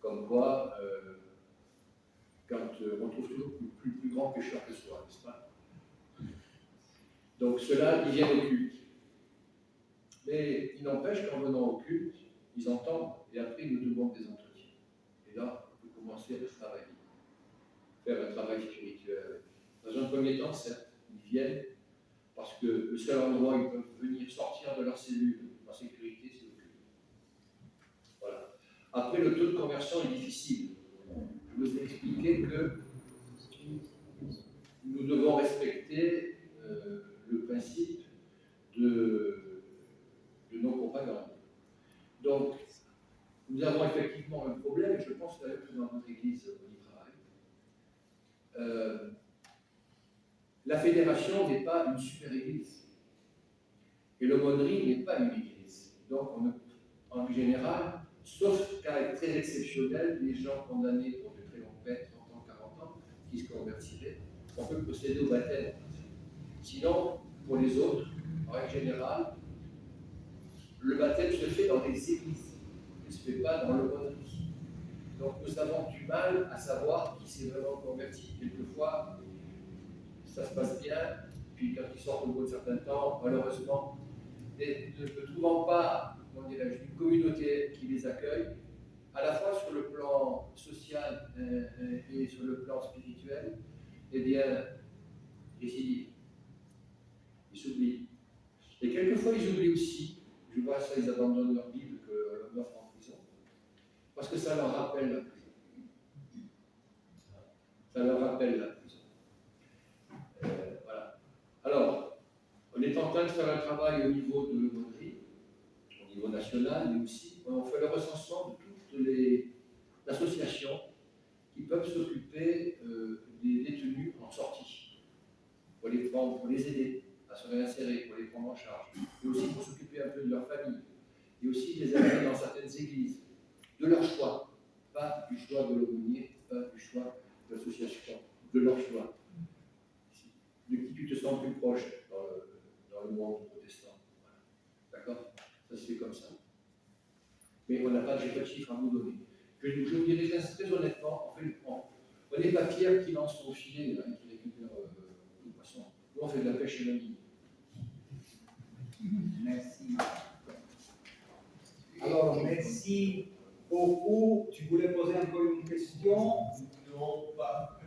Comme quoi, quand on trouve toujours plus grand pécheur que soi, n'est-ce pas? Donc ceux-là, ils viennent au culte. Mais il n'empêche qu'en venant au culte, ils entendent et après ils nous demandent des entretiens. Et là, on peut commencer à travailler, faire un travail spirituel. Dans un premier temps, certes, ils viennent parce que le seul endroit où ils peuvent venir sortir de leur cellule en sécurité, c'est le culte. Voilà. Après, le taux de conversion est difficile. Je vous ai expliqué que nous devons respecter le principe de non-propagande. Donc, nous avons effectivement un problème, et je pense d'ailleurs que dans notre Église, on y travaille. La fédération n'est pas une super Église. Et l'aumônerie n'est pas une Église. Donc, en général, sauf cas très exceptionnel, des gens condamnés pour de très longues peines, 30 ans, 40 ans, qui se convertiraient, on peut procéder au baptême. Sinon, pour les autres, en règle générale, le baptême se fait dans des églises, il ne se fait pas dans l'aumônerie. Donc nous avons du mal à savoir qui s'est vraiment converti. Quelquefois, ça se passe bien, puis quand ils sortent au bout de certains temps, malheureusement, ne trouvant pas, une communauté qui les accueille, à la fois sur le plan social et sur le plan spirituel, eh bien, ils s'oublient. Et quelquefois, ils oublient aussi, je vois ça, ils abandonnent leur Bible que l'on offre en prison, parce que ça leur rappelle la prison. Ça leur rappelle la prison. Voilà. Alors, on est en train de faire un travail au niveau de l'aumônerie, au niveau national, mais aussi, on fait le recensement de toutes les associations qui peuvent s'occuper des détenus en sortie, pour les prendre, pour les aider à se réinsérer, pour les prendre en charge, et aussi pour s'occuper un peu de leur famille, et aussi les amener dans certaines églises, de leur choix, pas du choix de l'aumônier, pas du choix de l'association, de leur choix. De qui tu te sens plus proche dans le monde protestant. Voilà. D'accord? Ça se fait comme ça. Mais on n'a pas, j'ai pas de chiffres à vous donner. Je vous dirais très honnêtement, en fait, on n'est pas Pierre qui lance son filet et qui récupère le poisson. Nous, on fait de la pêche et de la ligne. Merci. Alors, merci beaucoup. Tu voulais poser encore une question? Non, pas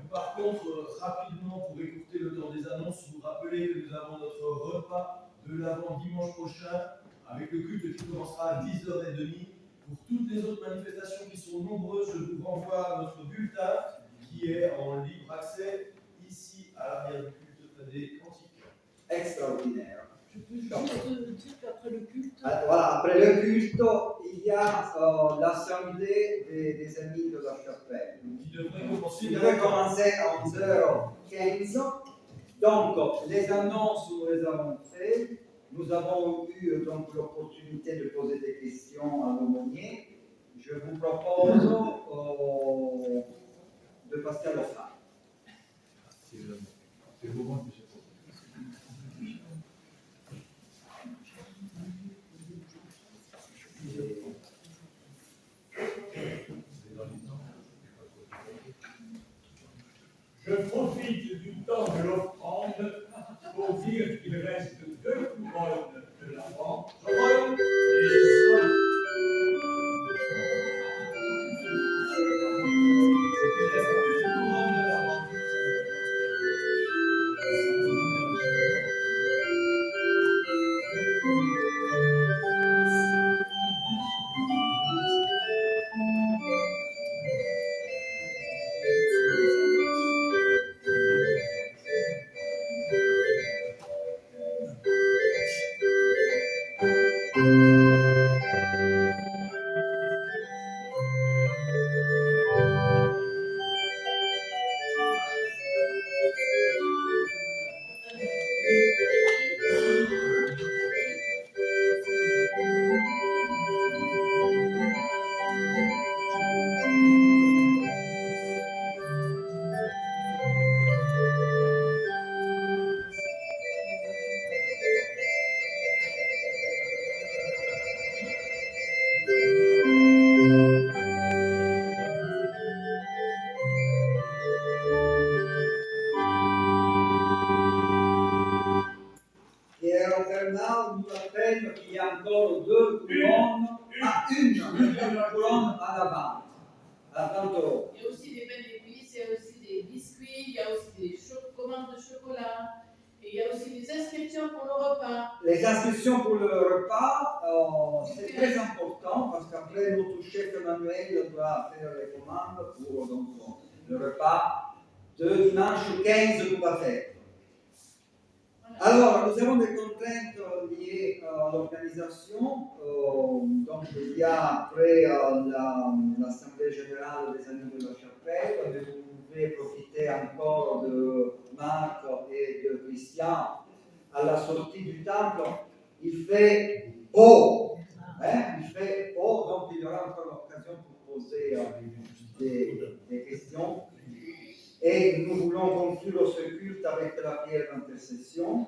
contre, rapidement, pour écourter le temps des annonces, vous rappelez que nous avons notre repas de l'Avent dimanche prochain, avec le culte qui commencera à 10h30. Pour toutes les autres manifestations qui sont nombreuses, je vous renvoie à notre bulletin qui est en libre accès ici à l'arrière du culte des cantiques. Extraordinaire. Je peux juste un truc après le culte. Voilà, après le culte, il y a l'assemblée des amis de la chapelle. Qui devrait commencer Il devait commencer à 11h15. Donc, les annonces, nous les avons faites. Nous avons eu donc l'opportunité de poser des questions à l'aumônier. Je vous propose de passer à l'offrande. C'est le moment que je Je profite du temps de l'offrande pour dire qu'il reste 2 couronnes de l'Avent Pierre Bernard nous rappelle qu'il y a encore 2 couronnes, une couronne à la vente, à 30 €. Il y a aussi des pains d'épices, il y a aussi des biscuits, il y a aussi des commandes de chocolat, et il y a aussi des inscriptions pour le repas. Les inscriptions pour le repas, c'est très important parce qu'après notre chef Emmanuel doit faire les commandes pour donc, le repas de dimanche 15 pour la fête. Alors, nous avons des contraintes liées à l'organisation. Donc, il y a après l'Assemblée générale des Amis de la Chapelle, mais vous pouvez profiter encore de Marc et de Christian à la sortie du temple. Il fait beau, il fait beau, donc il y aura encore l'occasion pour poser des questions. Et nous voulons conclure ce culte avec la prière d'intercession.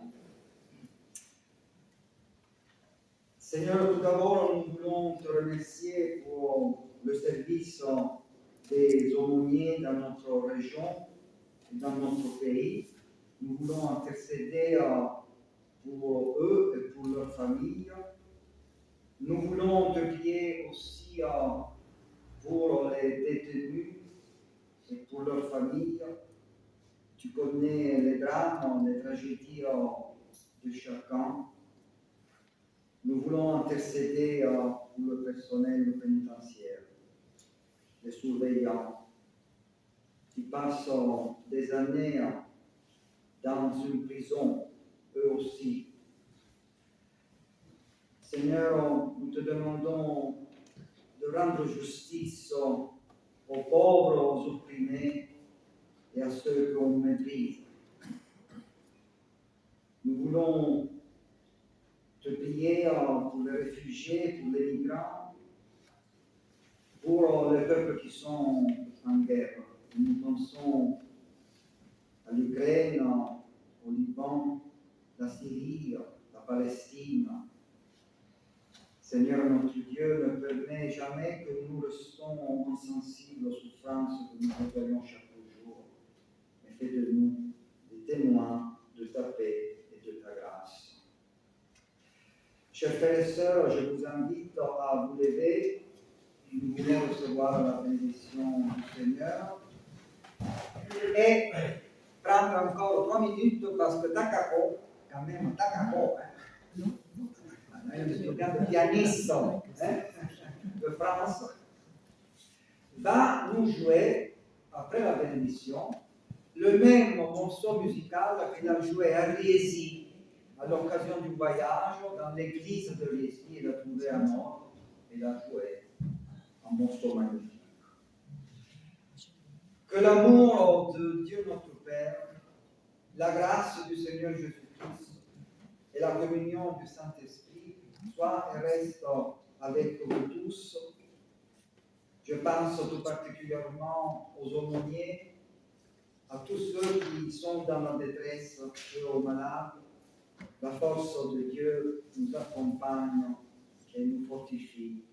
Seigneur, tout d'abord, nous voulons te remercier pour le service des aumôniers dans notre région et dans notre pays. Nous voulons intercéder pour eux et pour leur famille. Nous voulons te prier aussi pour les détenus et pour leur famille. Tu connais les drames, les tragédies de chacun. Nous voulons intercéder pour le personnel pénitentiaire, les surveillants, qui passent des années dans une prison, eux aussi. Seigneur, nous te demandons de rendre justice aux pauvres, aux opprimés et à ceux qu'on méprise. Nous voulons te prier pour les réfugiés, pour les migrants, pour les peuples qui sont en guerre. Nous pensons à l'Ukraine, au Liban, la Syrie, la Palestine. Seigneur notre Dieu, ne permet jamais que nous restons insensibles aux souffrances que nous retrouvons chaque jour, mais fais de nous des témoins de ta paix et de ta grâce. Chers frères et sœurs, je vous invite à vous lever. Nous voulons recevoir la bénédiction du Seigneur. et prendre encore 3 minutes parce que Takako, quand même, Takako, un de pianiste hein, de France, va nous jouer, après la bénédiction, le même morceau musical qu'il a joué à Riesi, à l'occasion du voyage dans l'église de Riesi. Il a trouvé un ordre, il a joué un morceau magnifique. Que l'amour de Dieu notre Père, la grâce du Seigneur Jésus-Christ et la communion du Saint-Esprit soient et restent avec vous tous. Je pense tout particulièrement aux aumôniers, à tous ceux qui sont dans la détresse et aux malades. La force de Dieu nous accompagne et nous fortifie.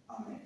Amen.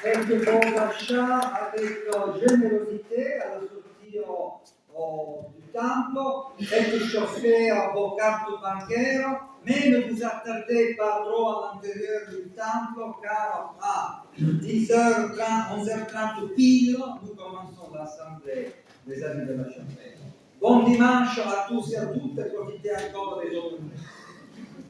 quelques bons achats avec générosité à la sortie du temple, faites chauffer vos cartes bancaires, mais ne vous attardez pas trop à l'intérieur du temple, car à 10h30, 11h30 pile, nous commençons l'assemblée des amis de la Chapelle. Bon dimanche à tous et à toutes, et profitez encore des autres.